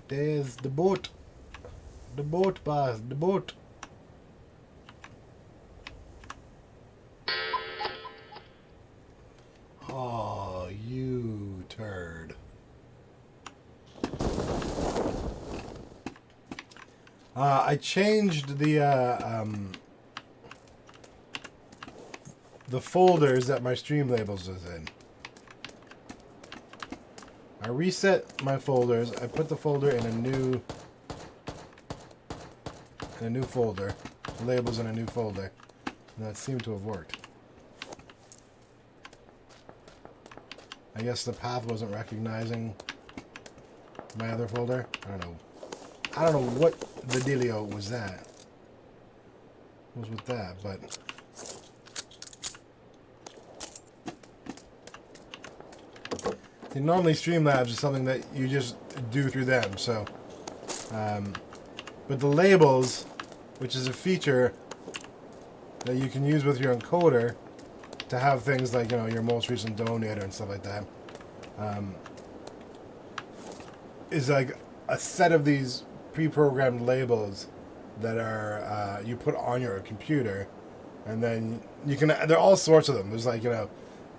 There's the boat. The boat, boss. The boat. Oh, you turd. I changed the the folders that my stream labels is in. I reset my folders. I put the folder in a new folder. Labels in a new folder. And that seemed to have worked. I guess the path wasn't recognizing my other folder. I don't know. I don't know what the dealio was with that, but normally Streamlabs is something that you just do through them. So, but the labels, which is a feature that you can use with your encoder to have things like, you know, your most recent donator and stuff like that, is like a set of these pre-programmed labels that are you put on your computer, and then you can. There are all sorts of them. There's like, you know,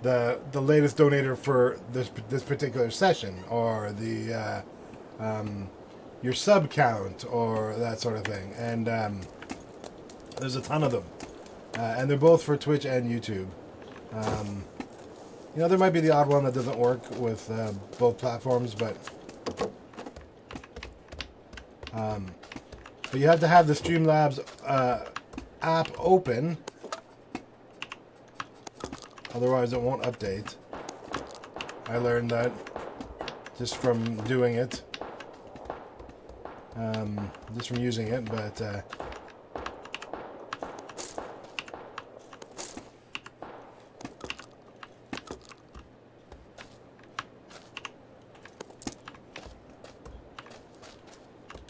the latest donator for this particular session, or the your sub count, or that sort of thing. And there's a ton of them, and they're both for Twitch and YouTube. You know, there might be the odd one that doesn't work with both platforms, but you have to have the Streamlabs app open, otherwise it won't update. I learned that just from doing it, just from using it, but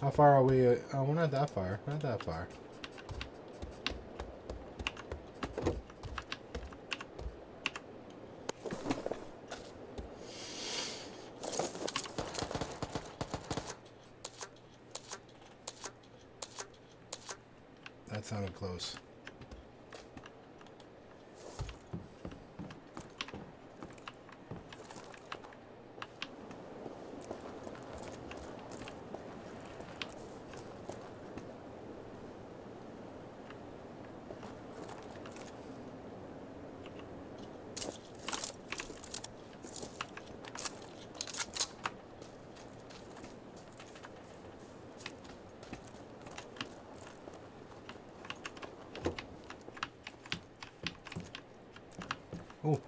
how far are we? Oh, we're not that far. Not that far. That sounded close. Oh.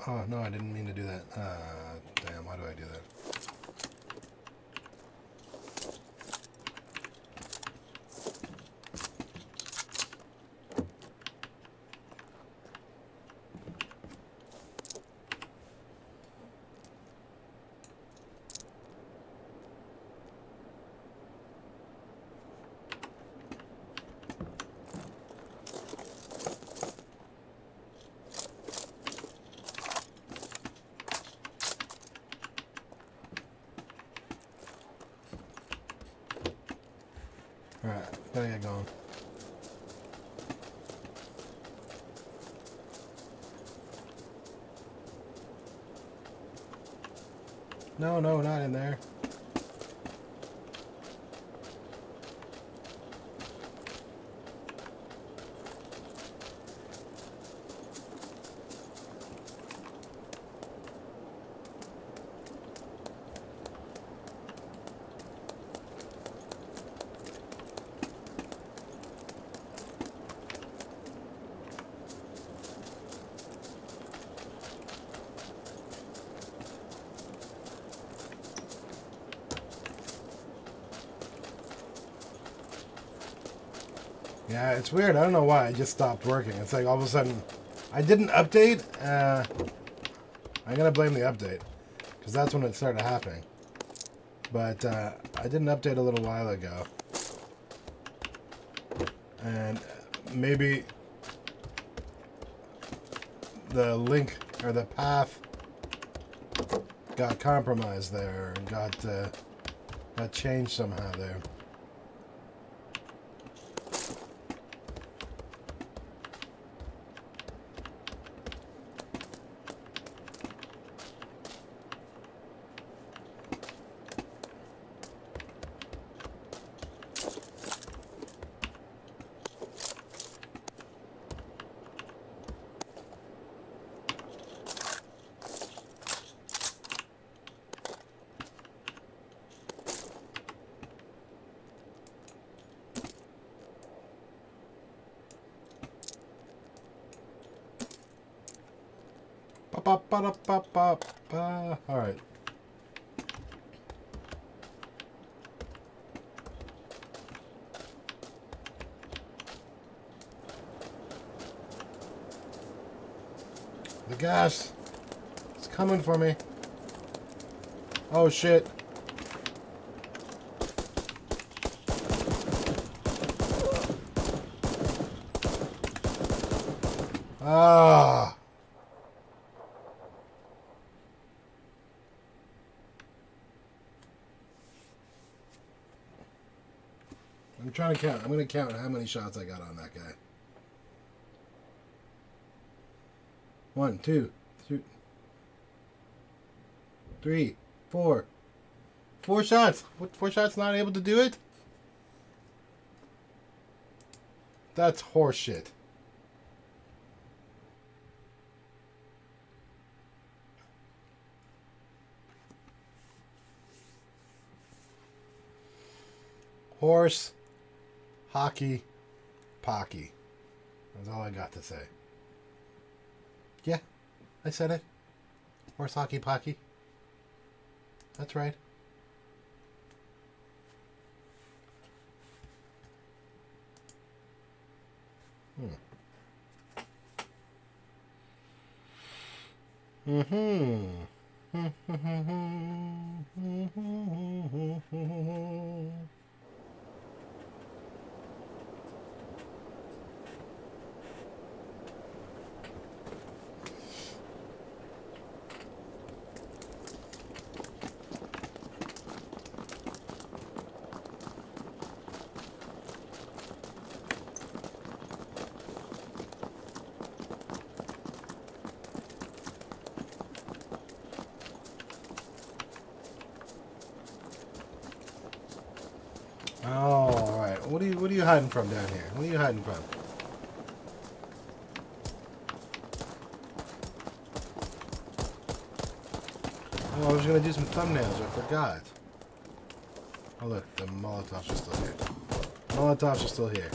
Oh, no, I didn't mean to do that. Damn, why do I do that? Alright, gotta get going. No, not in there. Yeah, it's weird. I don't know why. It just stopped working. It's like all of a sudden, I didn't update. I'm going to blame the update, because that's when it started happening. But I did an update a little while ago. And maybe the link or the path got compromised there and got changed somehow there. Alright. The gas. It's coming for me. Oh shit. Ah. I'm trying to count. I'm going to count how many shots I got on that guy. 1, 2, 3, 4. 4 shots. What, 4 shots not able to do it? That's horseshit. Horse, hockey, pocky. That's all I got to say. Yeah, I said it. Horse, hockey, pocky. That's right. Oh, all right. What are you hiding from down here? What are you hiding from? Oh, I was gonna do some thumbnails. I forgot. Oh look, the Molotovs are still here. Molotovs are still here.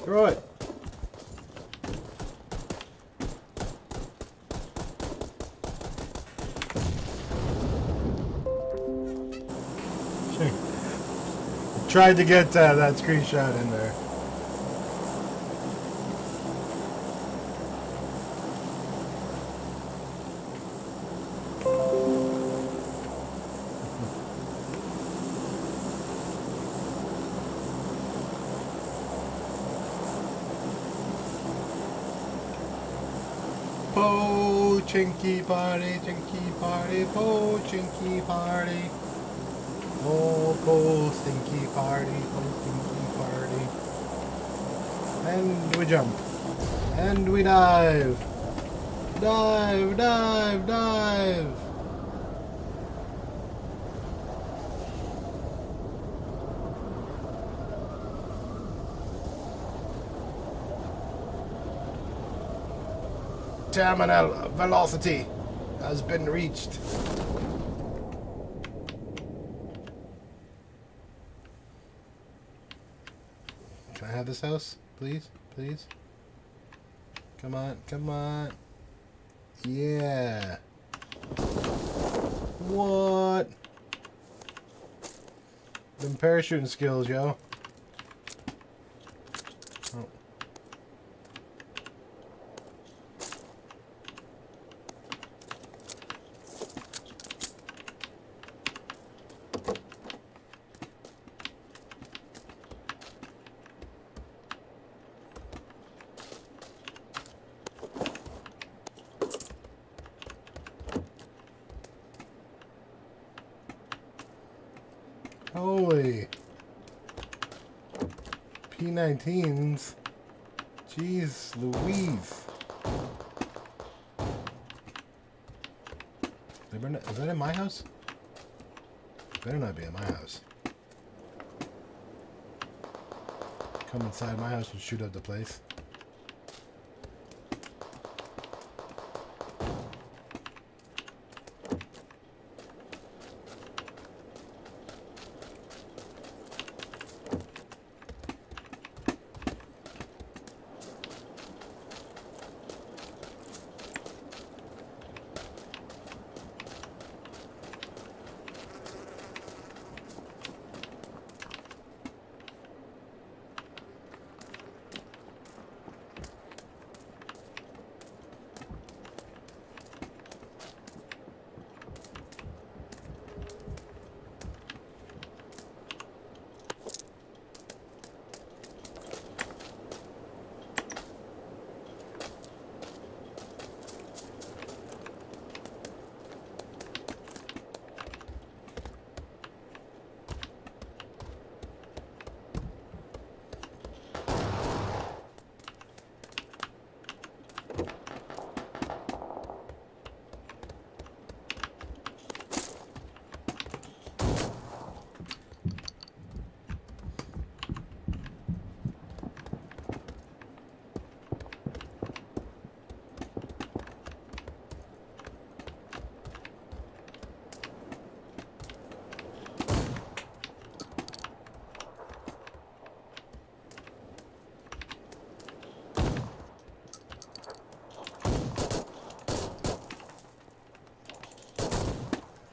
Throw it. Tried to get that screenshot in there. Po chinky party, po chinky party. Oh, stinky party, stinky party. And we jump. And we dive. Dive, dive, dive. Terminal velocity has been reached. Can I have this house? Please? Please? Come on, come on. Yeah. What? Them parachuting skills, yo. Oh. Holy P19s. Jeez Louise. Is that in my house? Better not be in my house. Come inside my house and shoot up the place.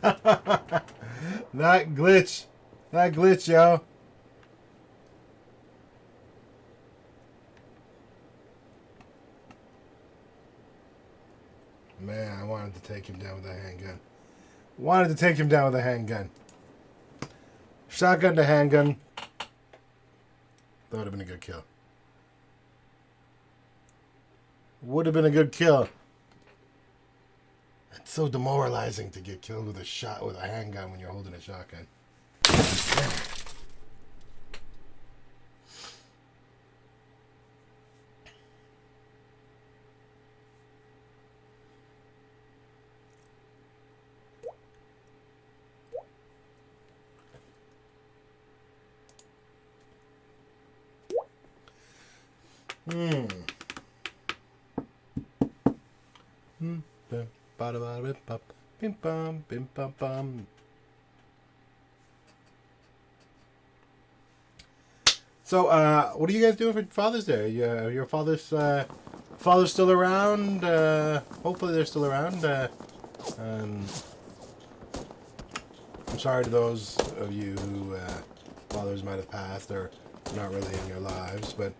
That glitch. That glitch, yo. Man, I wanted to take him down with a handgun. Wanted to take him down with a handgun. Shotgun to handgun. That would have been a good kill. Would have been a good kill. It's so demoralizing to get killed with a handgun when you're holding a shotgun. Bim bum, bim bum bum. So, what are you guys doing for Father's Day? Your father's still around? Hopefully they're still around. I'm sorry to those of you who fathers might have passed or not really in your lives, but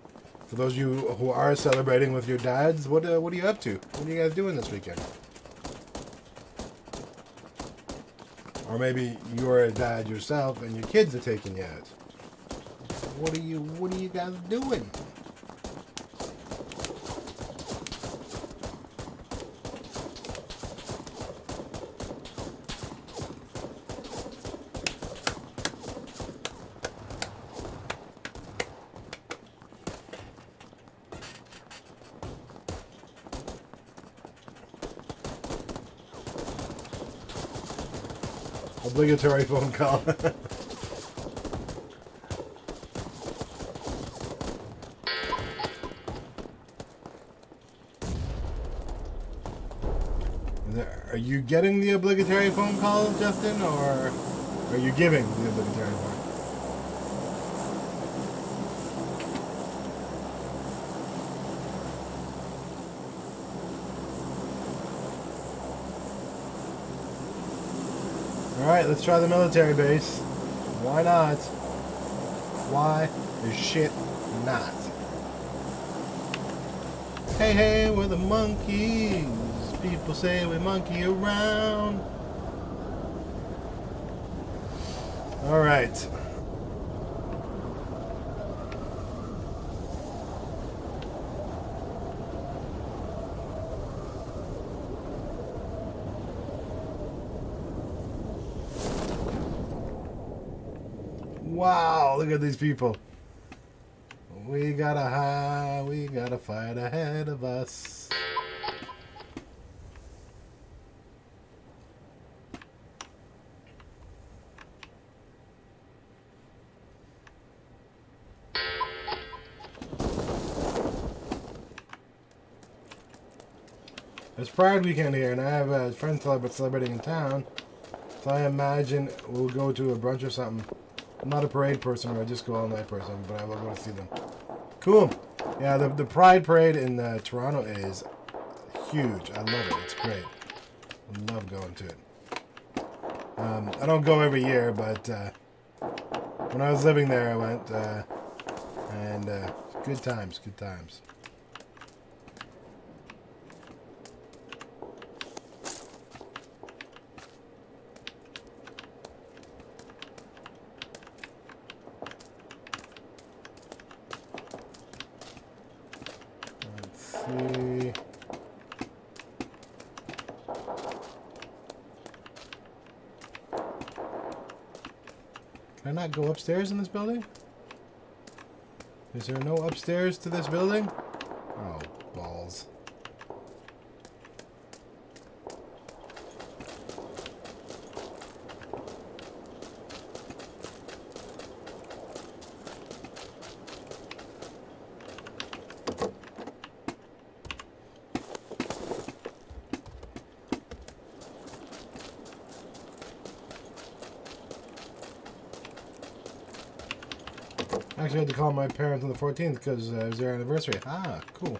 for those of you who are celebrating with your dads, what are you up to? What are you guys doing this weekend? Or maybe you're a dad yourself and your kids are taking you out. What are you guys doing? Obligatory phone call. Are you getting the obligatory phone call, Justin, or are you giving the obligatory phone? Alright, let's try the military base. Why not? Why the shit not? Hey, hey, we're the monkeys. People say we monkey around. Alright. Wow, look at these people. We got a fight ahead of us. It's Pride weekend here, and I have a friend celebrating in town, so I imagine we'll go to a brunch or something. I'm not a parade person, or I just go all night person, but I will go to see them. Cool. Yeah, the Pride Parade in Toronto is huge. I love it. It's great. I love going to it. I don't go every year, but when I was living there, I went, and good times, good times. See. Can I not go upstairs in this building? Is there no upstairs to this building? Oh, balls. Actually, I had to call my parents on the 14th because it was their anniversary. Ah, cool.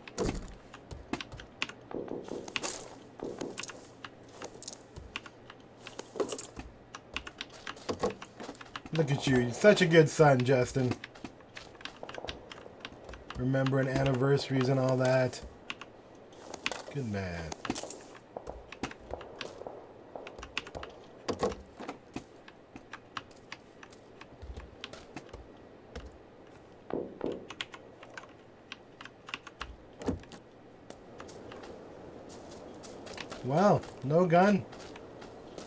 Look at you. You're such a good son, Justin. Remembering anniversaries and all that. Good man. Well, no gun.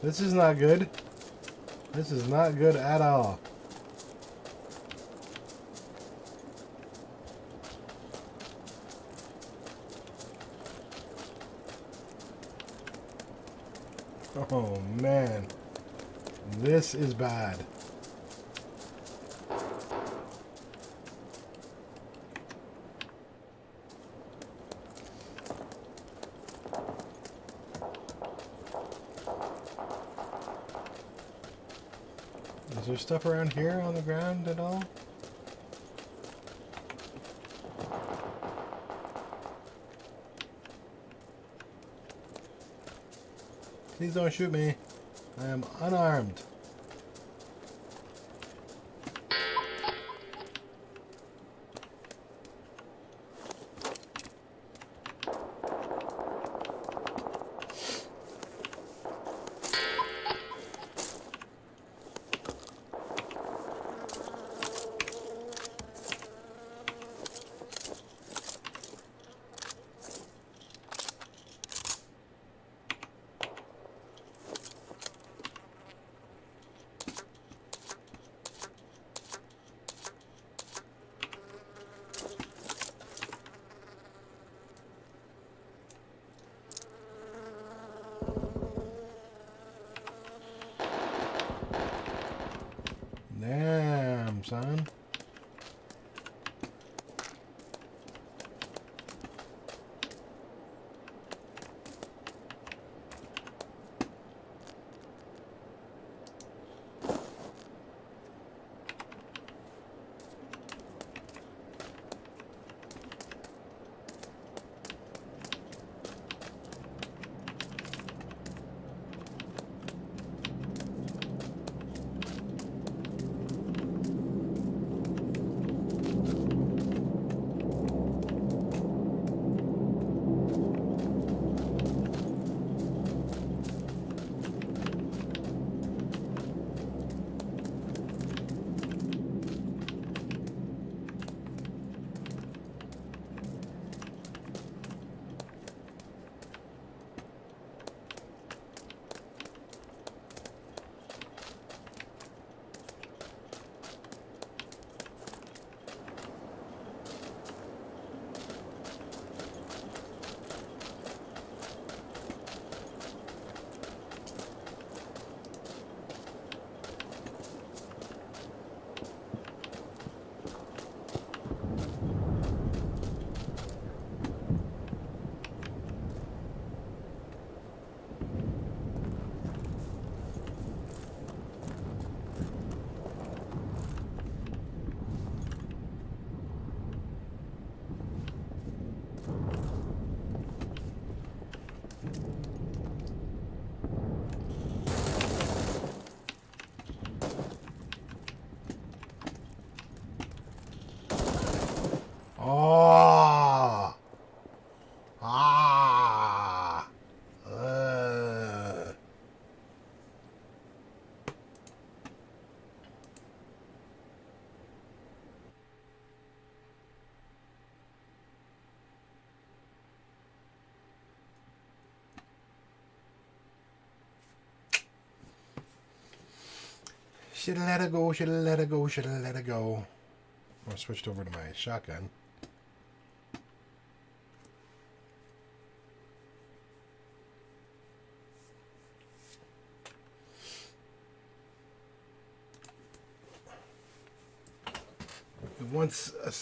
This is not good. This is not good at all. Oh man, this is bad. Is there stuff around here on the ground at all? Please don't shoot me. I am unarmed. Damn, son. Oh. Ah. Shoulda let it go, shoulda let it go, shoulda let it go. I switched over to my shotgun.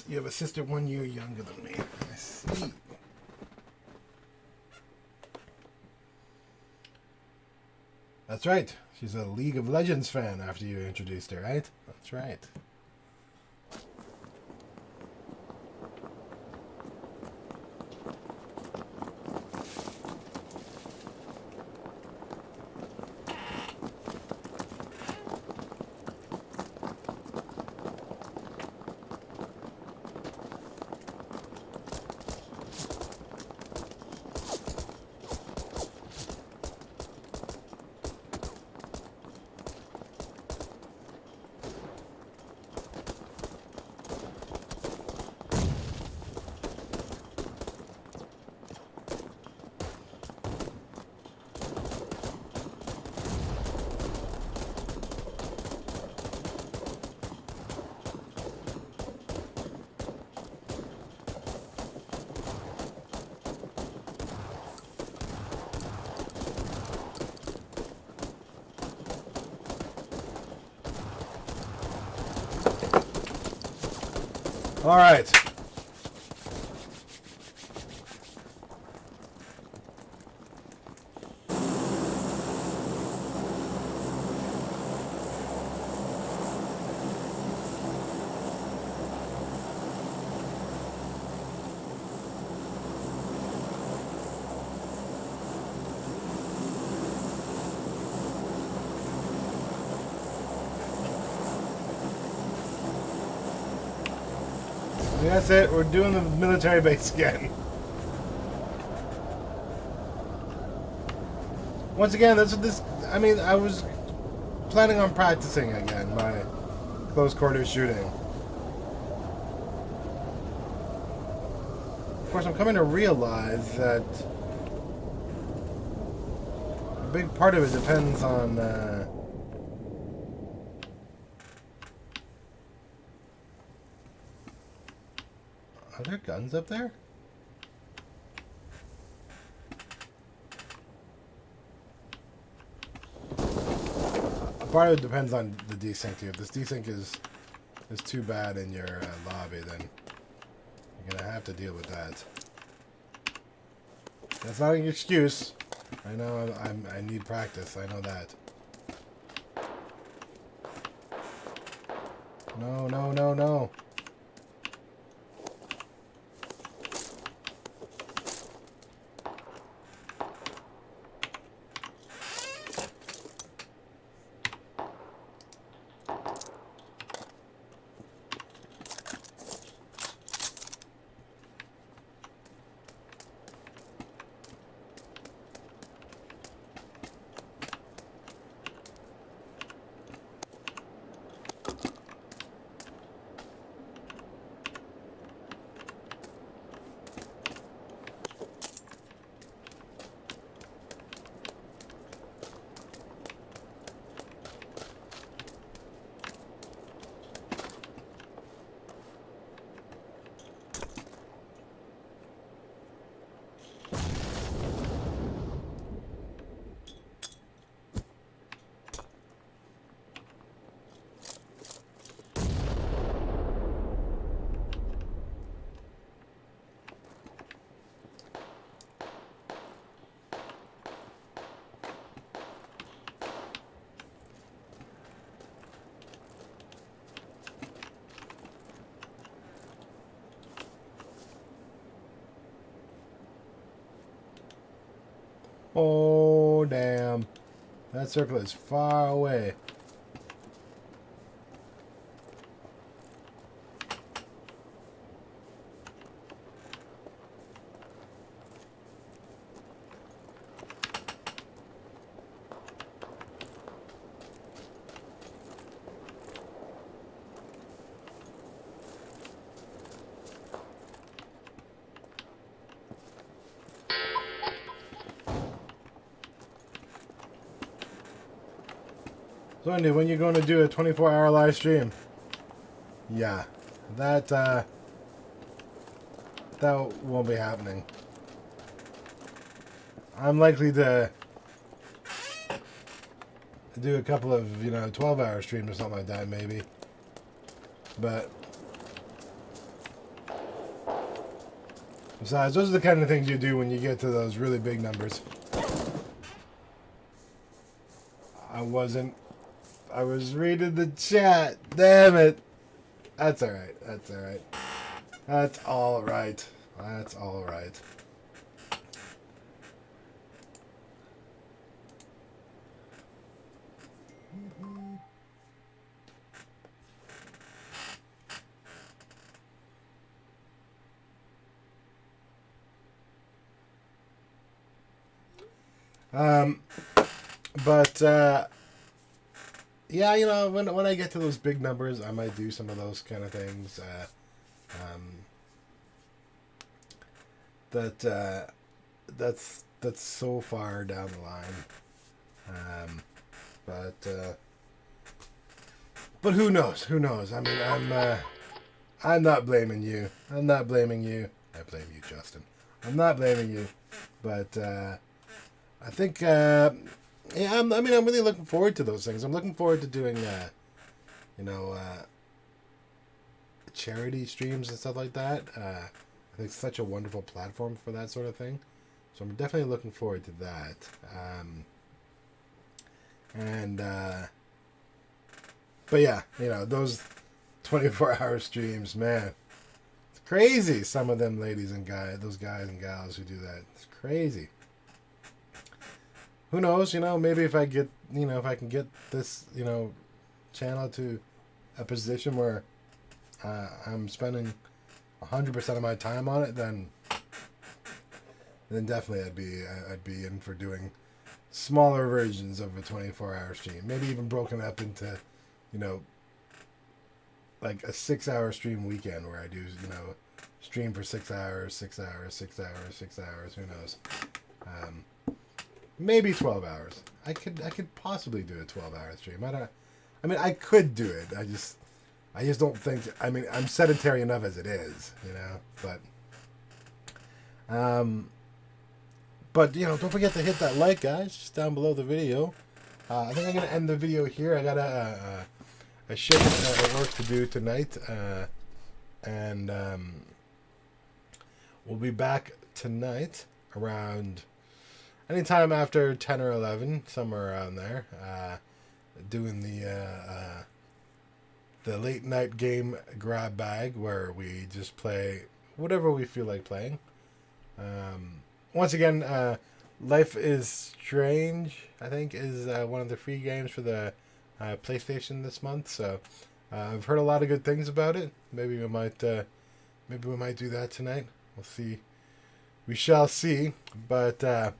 You have a sister 1 year younger than me. I see. That's right. She's a League of Legends fan after you introduced her, right? That's right. All right. That's it. We're doing the military base again. Once again, that's what this. I mean, I was planning on practicing again my close quarters shooting. Of course, I'm coming to realize that a big part of it depends on. Are there guns up there? Part of it depends on the desync too. If this desync is too bad in your lobby, then you're gonna have to deal with that. That's not an excuse. I know I need practice. I know that. No, no, no, no. Oh, damn. That circle is far away. So Andy, when you going to do a 24-hour live stream? Yeah, that won't be happening. I'm likely to do a couple of 12-hour streams or something like that maybe. But besides, those are the kind of things you do when you get to those really big numbers. I was reading the chat. Damn it. That's alright. That's alright. That's alright. That's alright. Yeah, when I get to those big numbers, I might do some of those kind of things. That's so far down the line. But who knows? Who knows? I mean, I'm not blaming you. I'm not blaming you. I blame you, Justin. I'm not blaming you, but I think yeah. I'm really looking forward to those things. I'm looking forward to doing charity streams and stuff like that. I think it's such a wonderful platform for that sort of thing. So I'm definitely looking forward to that. But yeah, you know, those 24-hour streams, man, it's crazy. Some of them ladies and guys, those guys and gals who do that, it's crazy. Who knows, you know, maybe if I get, you know, if I can get this, you know, channel to a position where I'm spending 100% of my time on it, then definitely I'd be in for doing smaller versions of a 24-hour stream. Maybe even broken up into, you know, like a 6-hour stream weekend where I do, you know, stream for 6 hours, 6 hours, 6 hours, 6 hours, who knows. Maybe 12 hours. I could possibly do a 12-hour stream. I mean, I could do it. I just don't think. I mean, I'm sedentary enough as it is, you know. But you know, don't forget to hit that like, guys, just down below the video. I think I'm gonna end the video here. I got a shift at work to do tonight, and we'll be back tonight around anytime after 10 or 11, somewhere around there, doing the late night game grab bag where we just play whatever we feel like playing. Once again, Life is Strange, I think, is one of the free games for the PlayStation this month. So I've heard a lot of good things about it. Maybe we might do that tonight. We'll see. We shall see. But I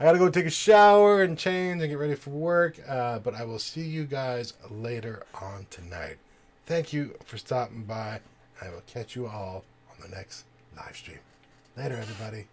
gotta go take a shower and change and get ready for work. But I will see you guys later on tonight. Thank you for stopping by. I will catch you all on the next live stream. Later, everybody.